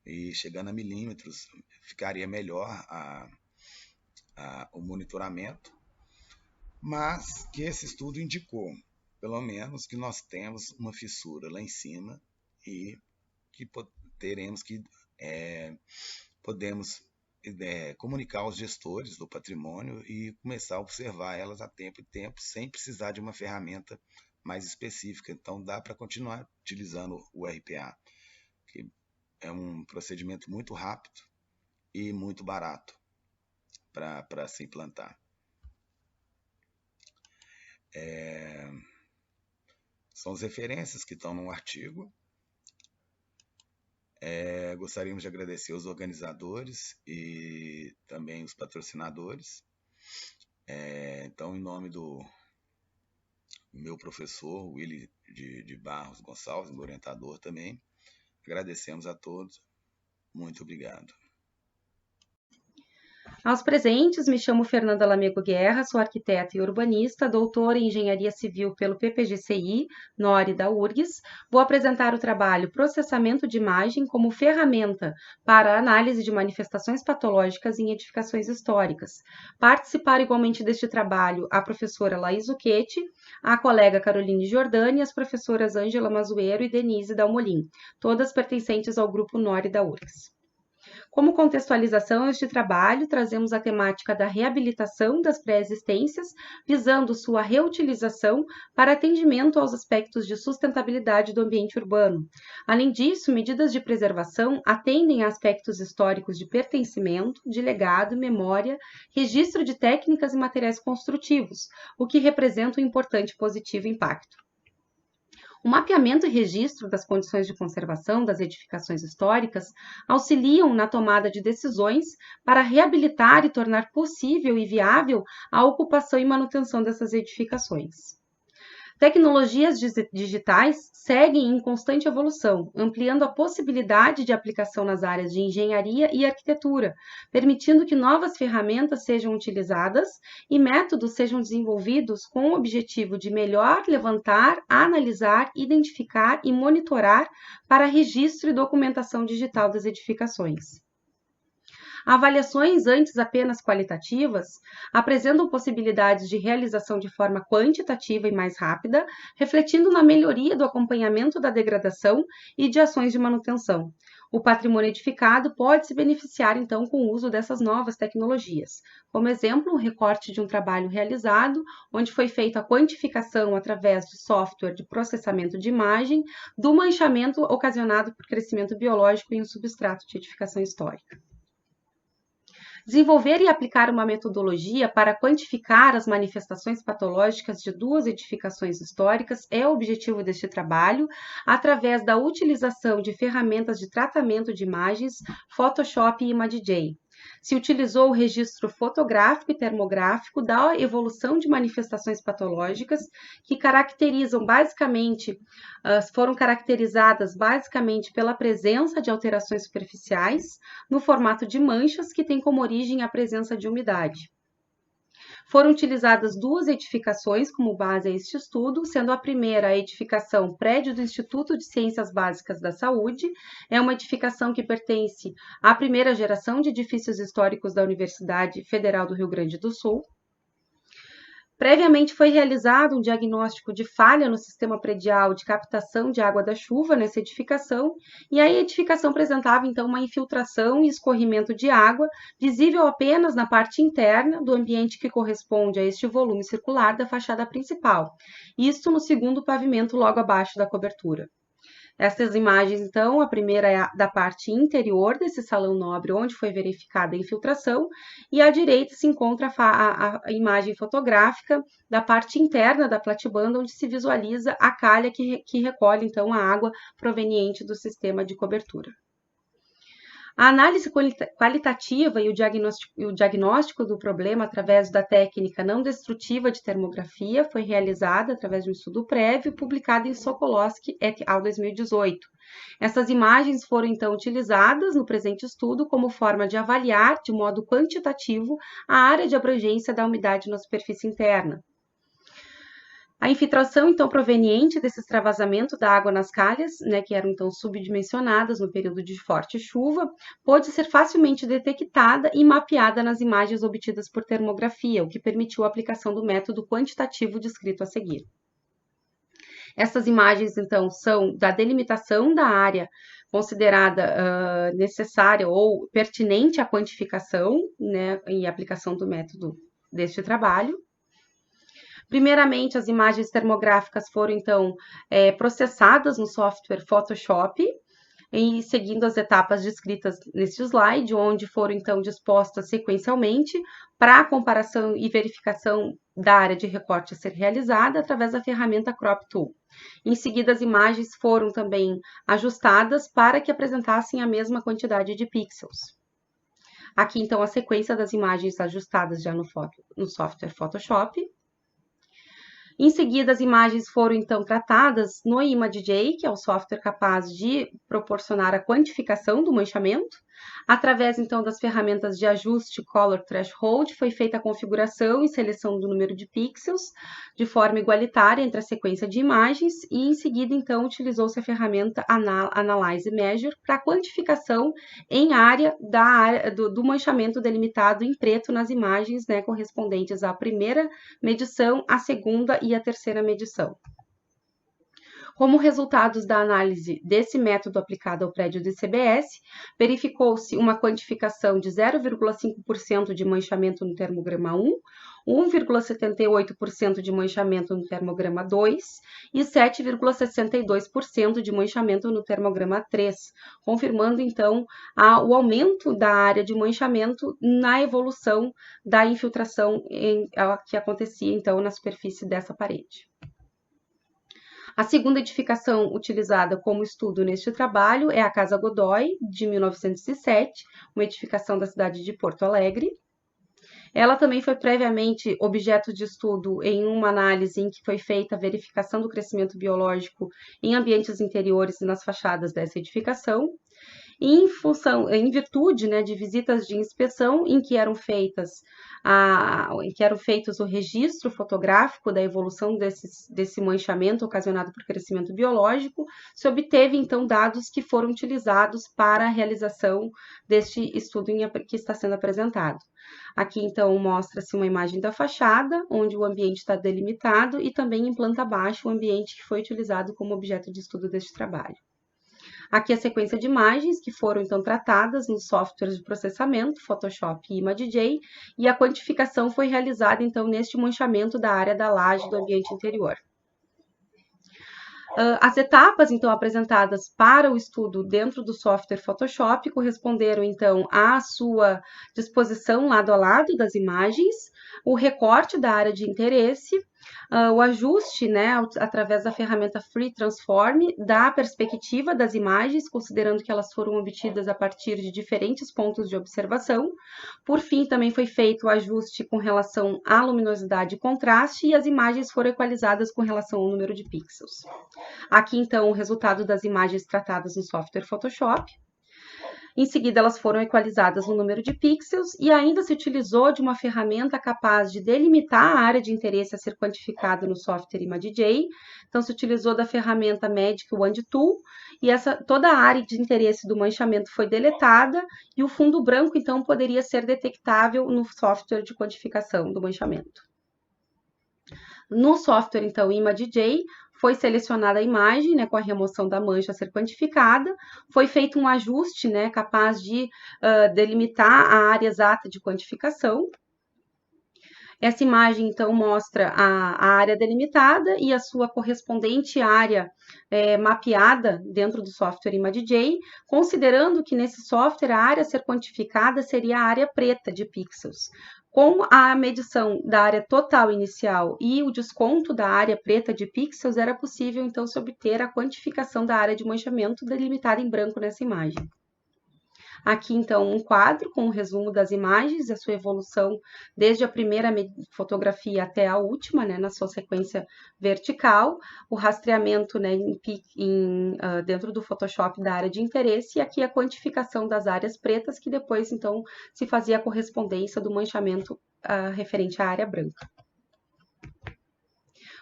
S4: e chegando a milímetros, ficaria melhor o monitoramento, mas que esse estudo indicou, pelo menos, que nós temos uma fissura lá em cima e que podemos comunicar aos gestores do patrimônio e começar a observar elas a tempo e tempo, sem precisar de uma ferramenta mais específica. Então, dá para continuar utilizando o RPA, que é um procedimento muito rápido e muito barato para se implantar. São as referências que estão no artigo. Gostaríamos de agradecer os organizadores e também os patrocinadores. Então, em nome do meu professor, Willy de Barros Gonçalves, meu orientador também, agradecemos a todos Muito obrigado.
S5: Aos presentes, me chamo Fernanda Lamego Guerra, sou arquiteta e urbanista, doutora em Engenharia Civil pelo PPGCI, NORI da URGS. Vou apresentar o trabalho Processamento de Imagem como ferramenta para a análise de manifestações patológicas em edificações históricas. Participaram igualmente deste trabalho a professora Laís Zucchetti, a colega Caroline Giordani e as professoras Ângela Mazueiro e Denise Dalmolin, todas pertencentes ao grupo NORI da URGS. Como contextualização a este trabalho, trazemos a temática da reabilitação das pré-existências, visando sua reutilização para atendimento aos aspectos de sustentabilidade do ambiente urbano. Além disso, medidas de preservação atendem a aspectos históricos de pertencimento, de legado, memória, registro de técnicas e materiais construtivos, o que representa um importante positivo impacto. O mapeamento e registro das condições de conservação das edificações históricas auxiliam na tomada de decisões para reabilitar e tornar possível e viável a ocupação e manutenção dessas edificações. Tecnologias digitais seguem em constante evolução, ampliando a possibilidade de aplicação nas áreas de engenharia e arquitetura, permitindo que novas ferramentas sejam utilizadas e métodos sejam desenvolvidos com o objetivo de melhor levantar, analisar, identificar e monitorar para registro e documentação digital das edificações. Avaliações antes apenas qualitativas apresentam possibilidades de realização de forma quantitativa e mais rápida, refletindo na melhoria do acompanhamento da degradação e de ações de manutenção. O patrimônio edificado pode se beneficiar, então, com o uso dessas novas tecnologias. Como exemplo, um recorte de um trabalho realizado, onde foi feita a quantificação através de software de processamento de imagem do manchamento ocasionado por crescimento biológico em um substrato de edificação histórica. Desenvolver e aplicar uma metodologia para quantificar as manifestações patológicas de duas edificações históricas é o objetivo deste trabalho, através da utilização de ferramentas de tratamento de imagens, Photoshop e ImageJ. Se utilizou o registro fotográfico e termográfico da evolução de manifestações patológicas que foram caracterizadas basicamente pela presença de alterações superficiais no formato de manchas que tem como origem a presença de umidade. Foram utilizadas duas edificações como base a este estudo, sendo a primeira a edificação prédio do Instituto de Ciências Básicas da Saúde, é uma edificação que pertence à primeira geração de edifícios históricos da Universidade Federal do Rio Grande do Sul. Previamente foi realizado um diagnóstico de falha no sistema predial de captação de água da chuva nessa edificação, e a edificação apresentava então uma infiltração e escorrimento de água, visível apenas na parte interna do ambiente que corresponde a este volume circular da fachada principal, isto no segundo pavimento logo abaixo da cobertura. Essas imagens, então, a primeira é da parte interior desse salão nobre, onde foi verificada a infiltração, e à direita se encontra a imagem fotográfica da parte interna da platibanda, onde se visualiza a calha que recolhe, então, a água proveniente do sistema de cobertura. A análise qualitativa e o diagnóstico do problema através da técnica não destrutiva de termografia foi realizada através de um estudo prévio publicado em Sokolowski et al. 2018. Essas imagens foram, então, utilizadas no presente estudo como forma de avaliar, de modo quantitativo, a área de abrangência da umidade na superfície interna. A infiltração, então, proveniente desse extravasamento da água nas calhas, que eram, então, subdimensionadas no período de forte chuva, pôde ser facilmente detectada e mapeada nas imagens obtidas por termografia, o que permitiu a aplicação do método quantitativo descrito a seguir. Essas imagens, então, são da delimitação da área considerada necessária ou pertinente à quantificação, e aplicação do método deste trabalho. Primeiramente, as imagens termográficas foram, então, processadas no software Photoshop, e seguindo as etapas descritas neste slide, onde foram, então, dispostas sequencialmente para a comparação e verificação da área de recorte a ser realizada através da ferramenta Crop Tool. Em seguida, as imagens foram também ajustadas para que apresentassem a mesma quantidade de pixels. Aqui, então, a sequência das imagens ajustadas já no software Photoshop. Em seguida, as imagens foram, então, tratadas no ImageJ, que é o software capaz de proporcionar a quantificação do manchamento. Através, então, das ferramentas de ajuste Color Threshold, foi feita a configuração e seleção do número de pixels de forma igualitária entre a sequência de imagens e, em seguida, então, utilizou-se a ferramenta Analyze Measure para a quantificação em área do manchamento delimitado em preto nas imagens, né, correspondentes à primeira medição, à segunda e à terceira medição. Como resultados da análise desse método aplicado ao prédio do ICBS, verificou-se uma quantificação de 0,5% de manchamento no termograma 1, 1,78% de manchamento no termograma 2 e 7,62% de manchamento no termograma 3, confirmando, então, o aumento da área de manchamento na evolução da infiltração que acontecia, então, na superfície dessa parede. A segunda edificação utilizada como estudo neste trabalho é a Casa Godoy, de 1907, uma edificação da cidade de Porto Alegre. Ela também foi previamente objeto de estudo em uma análise em que foi feita a verificação do crescimento biológico em ambientes interiores e nas fachadas dessa edificação. Em virtude, né, de visitas de inspeção em que eram feitos o registro fotográfico da evolução desse manchamento ocasionado por crescimento biológico, se obteve, então, dados que foram utilizados para a realização deste estudo que está sendo apresentado. Aqui, então, mostra-se uma imagem da fachada, onde o ambiente está delimitado, e também em planta baixa o ambiente que foi utilizado como objeto de estudo deste trabalho. Aqui a sequência de imagens que foram, então, tratadas nos softwares de processamento, Photoshop e ImageJ, e a quantificação foi realizada, então, neste manchamento da área da laje do ambiente interior. As etapas, então, apresentadas para o estudo dentro do software Photoshop corresponderam, então, à sua disposição lado a lado das imagens, o recorte da área de interesse, o ajuste, né, através da ferramenta Free Transform, da perspectiva das imagens, considerando que elas foram obtidas a partir de diferentes pontos de observação. Por fim, também foi feito o ajuste com relação à luminosidade e contraste, e as imagens foram equalizadas com relação ao número de pixels. Aqui, então, o resultado das imagens tratadas no software Photoshop. Em seguida, elas foram equalizadas no número de pixels e ainda se utilizou de uma ferramenta capaz de delimitar a área de interesse a ser quantificada no software ImageJ. Então, se utilizou da ferramenta Magic Wand Tool e toda a área de interesse do manchamento foi deletada e o fundo branco, então, poderia ser detectável no software de quantificação do manchamento. No software, então, ImageJ, foi selecionada a imagem, né, com a remoção da mancha a ser quantificada, foi feito um ajuste, né, capaz de delimitar a área exata de quantificação. Essa imagem, então, mostra a área delimitada e a sua correspondente área mapeada dentro do software ImageJ, considerando que nesse software a área a ser quantificada seria a área preta de pixels. Com a medição da área total inicial e o desconto da área preta de pixels, era possível, então, se obter a quantificação da área de manchamento delimitada em branco nessa imagem. Aqui, então, um quadro com um resumo das imagens e a sua evolução desde a primeira fotografia até a última, né, na sua sequência vertical, o rastreamento, né, dentro do Photoshop da área de interesse, e aqui a quantificação das áreas pretas, que depois, então, se fazia a correspondência do manchamento referente à área branca.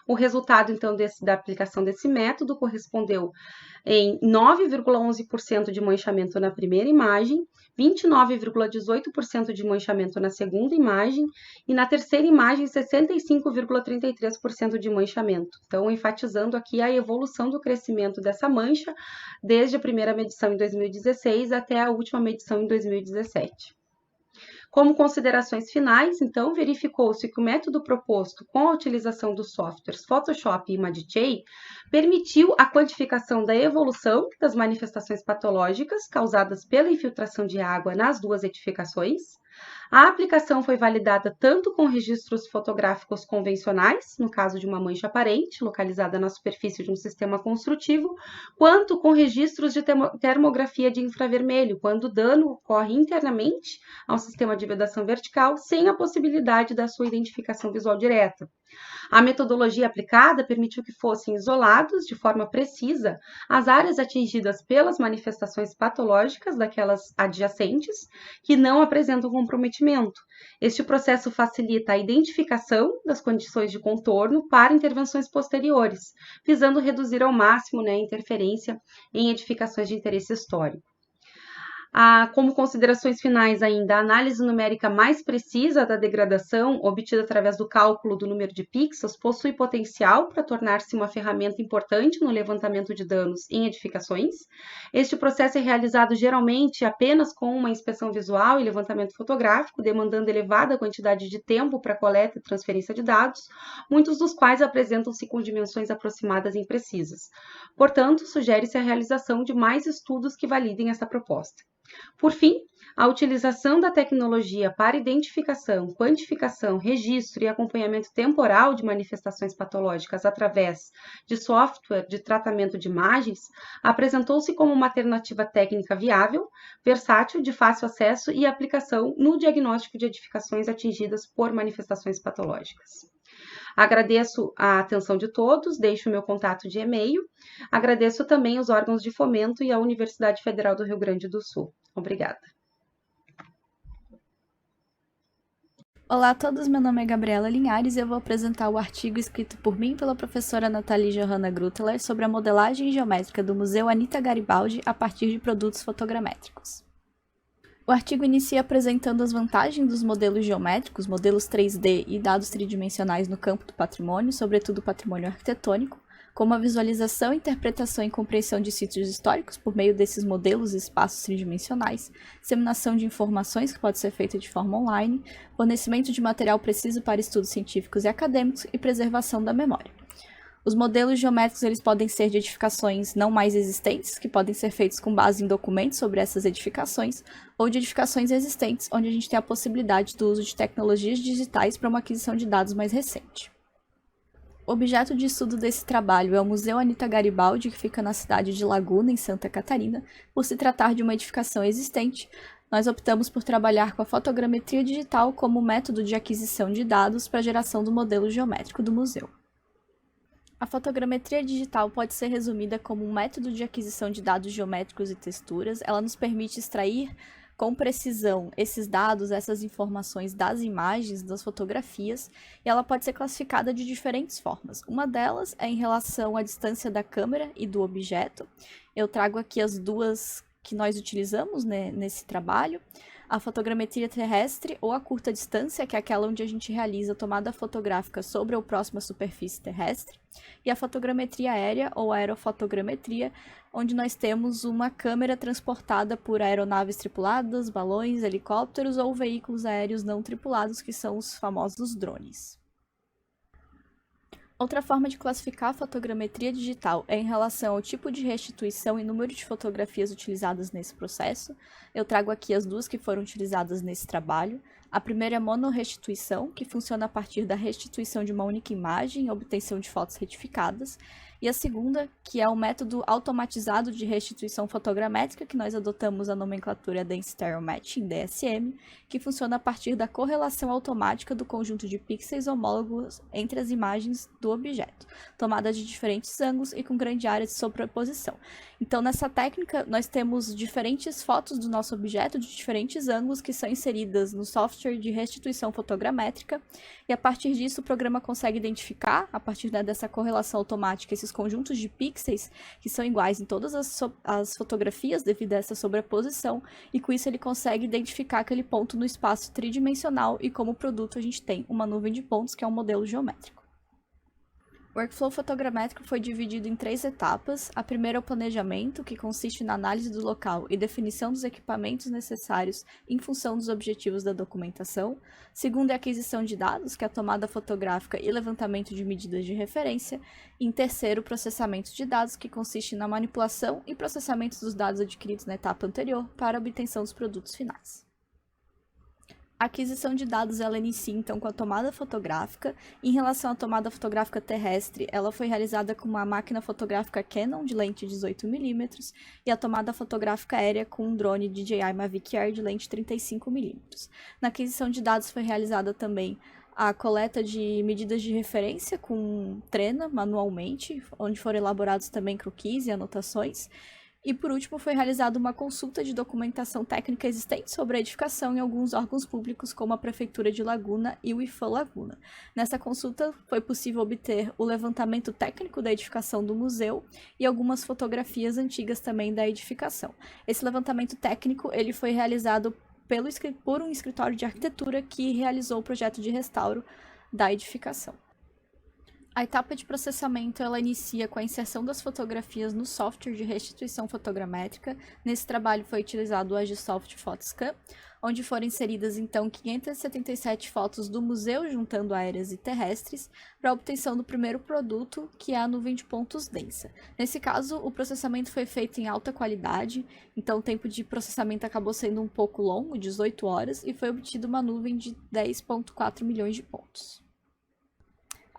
S5: O resultado, então, da aplicação desse método correspondeu em 9,11% de manchamento na primeira imagem, 29,18% de manchamento na segunda imagem e na terceira imagem 65,33% de manchamento. Então, enfatizando aqui a evolução do crescimento dessa mancha desde a primeira medição em 2016 até a última medição em 2017. Como considerações finais, então, verificou-se que o método proposto com a utilização dos softwares Photoshop e ImageJ permitiu a quantificação da evolução das manifestações patológicas causadas pela infiltração de água nas duas edificações. A aplicação foi validada tanto com registros fotográficos convencionais, no caso de uma mancha aparente, localizada na superfície de um sistema construtivo, quanto com registros de termografia de infravermelho, quando o dano ocorre internamente ao sistema de vedação vertical, sem a possibilidade da sua identificação visual direta. A metodologia aplicada permitiu que fossem isolados de forma precisa as áreas atingidas pelas manifestações patológicas daquelas adjacentes que não apresentam comprometimento. Este processo facilita a identificação das condições de contorno para intervenções posteriores, visando reduzir ao máximo a interferência em edificações de interesse histórico. Como considerações finais ainda, a análise numérica mais precisa da degradação, obtida através do cálculo do número de pixels, possui potencial para tornar-se uma ferramenta importante no levantamento de danos em edificações. Este processo é realizado geralmente apenas com uma inspeção visual e levantamento fotográfico, demandando elevada quantidade de tempo para coleta e transferência de dados, muitos dos quais apresentam-se com dimensões aproximadas e imprecisas. Portanto, sugere-se a realização de mais estudos que validem essa proposta. Por fim, a utilização da tecnologia para identificação, quantificação, registro e acompanhamento temporal de manifestações patológicas através de software de tratamento de imagens apresentou-se como uma alternativa técnica viável, versátil, de fácil acesso e aplicação no diagnóstico de edificações atingidas por manifestações patológicas. Agradeço a atenção de todos, deixo o meu contato de e-mail. Agradeço também os órgãos de fomento e a Universidade Federal do Rio Grande do Sul. Obrigada.
S6: Olá a todos, meu nome é Gabriela Linhares e eu vou apresentar o artigo escrito por mim pela professora Nathalie Johanna Grutteler sobre a modelagem geométrica do Museu Anita Garibaldi a partir de produtos fotogramétricos. O artigo inicia apresentando as vantagens dos modelos geométricos, modelos 3D e dados tridimensionais no campo do patrimônio, sobretudo patrimônio arquitetônico, como a visualização, interpretação e compreensão de sítios históricos por meio desses modelos e espaços tridimensionais, disseminação de informações que pode ser feita de forma online, fornecimento de material preciso para estudos científicos e acadêmicos e preservação da memória. Os modelos geométricos eles podem ser de edificações não mais existentes, que podem ser feitos com base em documentos sobre essas edificações, ou de edificações existentes, onde a gente tem a possibilidade do uso de tecnologias digitais para uma aquisição de dados mais recente. O objeto de estudo desse trabalho é o Museu Anita Garibaldi, que fica na cidade de Laguna, em Santa Catarina. Por se tratar de uma edificação existente, nós optamos por trabalhar com a fotogrametria digital como método de aquisição de dados para a geração do modelo geométrico do museu. A fotogrametria digital pode ser resumida como um método de aquisição de dados geométricos e texturas. Ela nos permite extrair com precisão esses dados, essas informações das imagens, das fotografias, e ela pode ser classificada de diferentes formas. Uma delas é em relação à distância da câmera e do objeto. Eu trago aqui as duas que nós utilizamos, né, nesse trabalho. A fotogrametria terrestre ou a curta distância, que é aquela onde a gente realiza a tomada fotográfica sobre ou próxima à superfície terrestre, e a fotogrametria aérea ou aerofotogrametria, onde nós temos uma câmera transportada por aeronaves tripuladas, balões, helicópteros ou veículos aéreos não tripulados, que são os famosos drones. Outra forma de classificar a fotogrametria digital é em relação ao tipo de restituição e número de fotografias utilizadas nesse processo. Eu trago aqui as duas que foram utilizadas nesse trabalho. A primeira é a monorrestituição, que funciona a partir da restituição de uma única imagem e obtenção de fotos retificadas. E a segunda, que é o método automatizado de restituição fotogramétrica, que nós adotamos a nomenclatura Dense Stereo Matching, DSM, que funciona a partir da correlação automática do conjunto de pixels homólogos entre as imagens do objeto, tomada de diferentes ângulos e com grande área de sobreposição. Então, nessa técnica, nós temos diferentes fotos do nosso objeto de diferentes ângulos que são inseridas no software de restituição fotogramétrica, e a partir disso o programa consegue identificar, a partir dessa correlação automática, esses conjuntos de pixels que são iguais em todas as fotografias devido a essa sobreposição, e com isso ele consegue identificar aquele ponto no espaço tridimensional, e como produto a gente tem uma nuvem de pontos, que é um modelo geométrico. O workflow fotogramétrico foi dividido em 3 etapas. A primeira é o planejamento, que consiste na análise do local e definição dos equipamentos necessários em função dos objetivos da documentação. Segunda é a aquisição de dados, que é a tomada fotográfica e levantamento de medidas de referência. E em terceiro, o processamento de dados, que consiste na manipulação e processamento dos dados adquiridos na etapa anterior para a obtenção dos produtos finais. A aquisição de dados ela inicia então com a tomada fotográfica. Em relação à tomada fotográfica terrestre, ela foi realizada com uma máquina fotográfica Canon de lente 18mm e a tomada fotográfica aérea com um drone DJI Mavic Air de lente 35mm. Na aquisição de dados foi realizada também a coleta de medidas de referência com trena manualmente, onde foram elaborados também croquis e anotações. E, por último, foi realizada uma consulta de documentação técnica existente sobre a edificação em alguns órgãos públicos, como a Prefeitura de Laguna e o IFAM Laguna. Nessa consulta, foi possível obter o levantamento técnico da edificação do museu e algumas fotografias antigas também da edificação. Esse levantamento técnico ele foi realizado por um escritório de arquitetura que realizou o projeto de restauro da edificação. A etapa de processamento ela inicia com a inserção das fotografias no software de restituição fotogramétrica. Nesse trabalho foi utilizado o Agisoft PhotoScan, onde foram inseridas então 577 fotos do museu, juntando aéreas e terrestres, para a obtenção do primeiro produto, que é a nuvem de pontos densa. Nesse caso, o processamento foi feito em alta qualidade, então o tempo de processamento acabou sendo um pouco longo, 18 horas, e foi obtida uma nuvem de 10,4 milhões de pontos.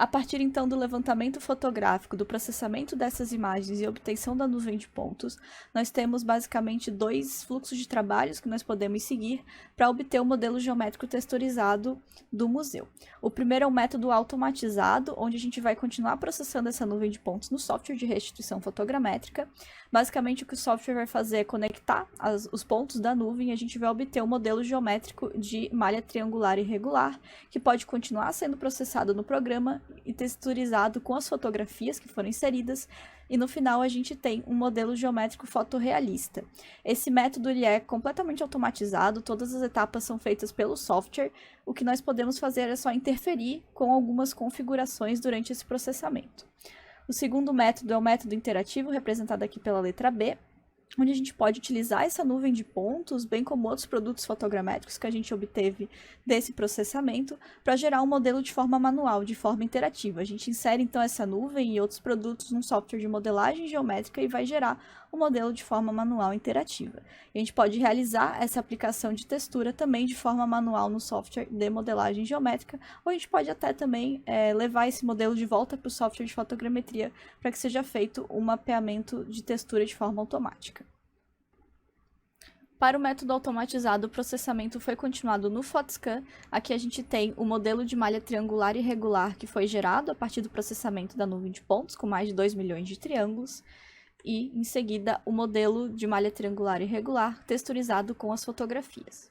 S6: A partir então do levantamento fotográfico, do processamento dessas imagens e obtenção da nuvem de pontos, nós temos basicamente dois fluxos de trabalhos que nós podemos seguir para obter o modelo geométrico texturizado do museu. O primeiro é o método automatizado, onde a gente vai continuar processando essa nuvem de pontos no software de restituição fotogramétrica. Basicamente, o que o software vai fazer é conectar os pontos da nuvem e a gente vai obter um modelo geométrico de malha triangular irregular, que pode continuar sendo processado no programa e texturizado com as fotografias que foram inseridas, e no final a gente tem um modelo geométrico fotorrealista. Esse método ele é completamente automatizado, todas as etapas são feitas pelo software, o que nós podemos fazer é só interferir com algumas configurações durante esse processamento. O segundo método é o método interativo, representado aqui pela letra B, onde a gente pode utilizar essa nuvem de pontos, bem como outros produtos fotogramétricos que a gente obteve desse processamento, para gerar um modelo de forma manual, de forma interativa. A gente insere então essa nuvem e outros produtos num software de modelagem geométrica e vai gerar um modelo de forma manual interativa. E a gente pode realizar essa aplicação de textura também de forma manual no software de modelagem geométrica, ou a gente pode até também levar esse modelo de volta para o software de fotogrametria para que seja feito um mapeamento de textura de forma automática. Para o método automatizado, o processamento foi continuado no PhotoScan. Aqui a gente tem o modelo de malha triangular irregular que foi gerado a partir do processamento da nuvem de pontos, com mais de 2 milhões de triângulos, e, em seguida, o modelo de malha triangular irregular texturizado com as fotografias.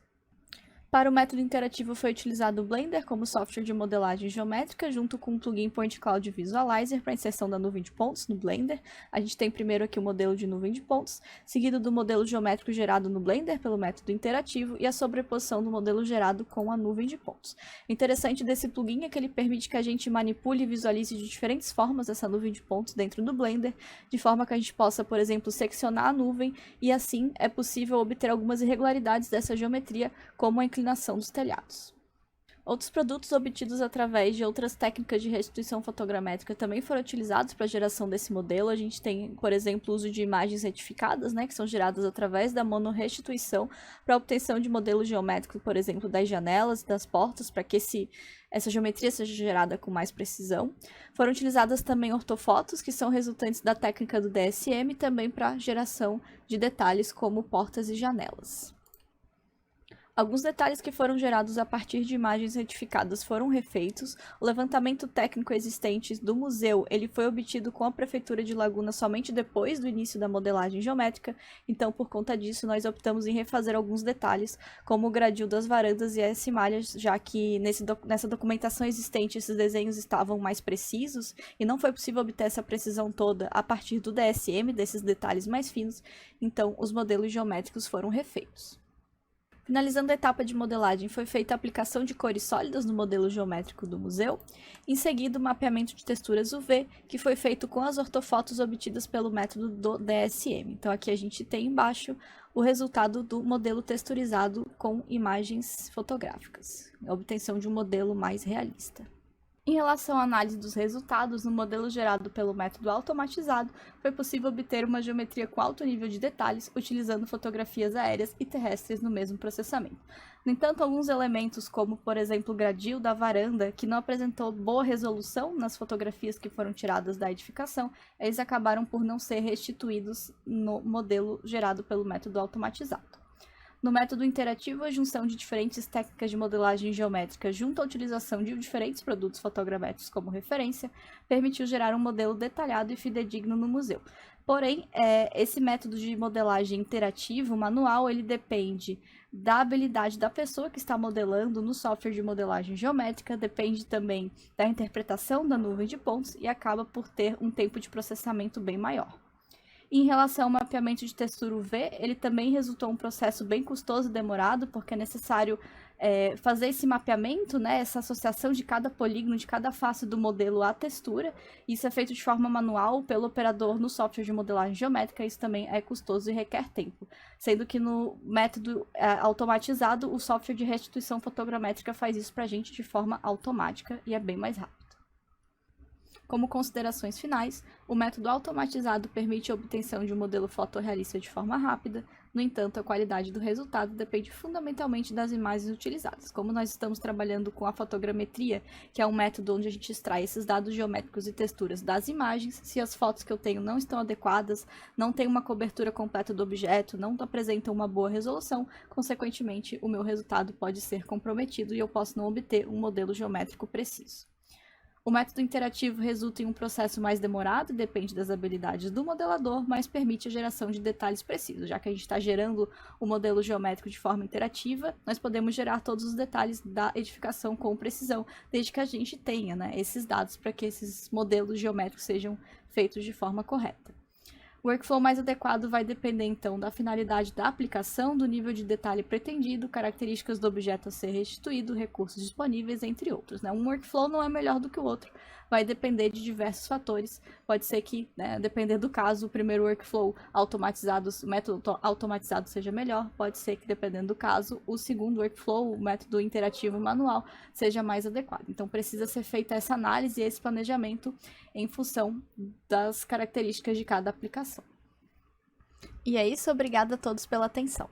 S6: Para o método interativo foi utilizado o Blender como software de modelagem geométrica, junto com o plugin Point Cloud Visualizer para inserção da nuvem de pontos no Blender. A gente tem primeiro aqui o modelo de nuvem de pontos, seguido do modelo geométrico gerado no Blender pelo método interativo e a sobreposição do modelo gerado com a nuvem de pontos. O interessante desse plugin é que ele permite que a gente manipule e visualize de diferentes formas essa nuvem de pontos dentro do Blender, de forma que a gente possa, por exemplo, seccionar a nuvem e assim é possível obter algumas irregularidades dessa geometria, como a inclinação dos telhados. Outros produtos obtidos através de outras técnicas de restituição fotogramétrica também foram utilizados para a geração desse modelo. A gente tem, por exemplo, o uso de imagens retificadas, que são geradas através da monorrestituição para a obtenção de modelo geométrico, por exemplo, das janelas e das portas, para que essa geometria seja gerada com mais precisão. Foram utilizadas também ortofotos, que são resultantes da técnica do DSM, também para geração de detalhes como portas e janelas. Alguns detalhes que foram gerados a partir de imagens retificadas foram refeitos. O levantamento técnico existente do museu ele foi obtido com a Prefeitura de Laguna somente depois do início da modelagem geométrica, então por conta disso nós optamos em refazer alguns detalhes, como o gradil das varandas e essa malha, já que nessa documentação existente esses desenhos estavam mais precisos e não foi possível obter essa precisão toda a partir do DSM, desses detalhes mais finos, então os modelos geométricos foram refeitos. Finalizando a etapa de modelagem, foi feita a aplicação de cores sólidas no modelo geométrico do museu. Em seguida, o mapeamento de texturas UV, que foi feito com as ortofotos obtidas pelo método do DSM. Então, aqui a gente tem embaixo o resultado do modelo texturizado com imagens fotográficas, a obtenção de um modelo mais realista. Em relação à análise dos resultados, no modelo gerado pelo método automatizado, foi possível obter uma geometria com alto nível de detalhes, utilizando fotografias aéreas e terrestres no mesmo processamento. No entanto, alguns elementos, como por exemplo o gradil da varanda, que não apresentou boa resolução nas fotografias que foram tiradas da edificação, eles acabaram por não ser restituídos no modelo gerado pelo método automatizado. No método interativo, a junção de diferentes técnicas de modelagem geométrica junto à utilização de diferentes produtos fotogramétricos como referência, permitiu gerar um modelo detalhado e fidedigno no museu. Porém, esse método de modelagem interativo, manual, ele depende da habilidade da pessoa que está modelando no software de modelagem geométrica, depende também da interpretação da nuvem de pontos e acaba por ter um tempo de processamento bem maior. Em relação ao mapeamento de textura UV, ele também resultou um processo bem custoso e demorado, porque é necessário fazer esse mapeamento, né, essa associação de cada polígono, de cada face do modelo à textura. Isso é feito de forma manual pelo operador no software de modelagem geométrica, isso também é custoso e requer tempo. Sendo que no método automatizado, o software de restituição fotogramétrica faz isso para a gente de forma automática e é bem mais rápido. Como considerações finais, o método automatizado permite a obtenção de um modelo fotorrealista de forma rápida, no entanto, a qualidade do resultado depende fundamentalmente das imagens utilizadas. Como nós estamos trabalhando com a fotogrametria, que é um método onde a gente extrai esses dados geométricos e texturas das imagens, se as fotos que eu tenho não estão adequadas, não tem uma cobertura completa do objeto, não apresentam uma boa resolução, consequentemente, o meu resultado pode ser comprometido e eu posso não obter um modelo geométrico preciso. O método interativo resulta em um processo mais demorado, depende das habilidades do modelador, mas permite a geração de detalhes precisos. Já que a gente está gerando o modelo geométrico de forma interativa, nós podemos gerar todos os detalhes da edificação com precisão, desde que a gente tenha, né, esses dados para que esses modelos geométricos sejam feitos de forma correta. O workflow mais adequado vai depender, então, da finalidade da aplicação, do nível de detalhe pretendido, características do objeto a ser restituído, recursos disponíveis, entre outros, né? Um workflow não é melhor do que o outro, vai depender de diversos fatores. Pode ser que, né, depender do caso, o primeiro workflow automatizado, o método automatizado seja melhor, pode ser que, dependendo do caso, o segundo workflow, o método interativo manual, seja mais adequado. Então, precisa ser feita essa análise e esse planejamento em função das características de cada aplicação. E é isso, obrigada a todos pela atenção.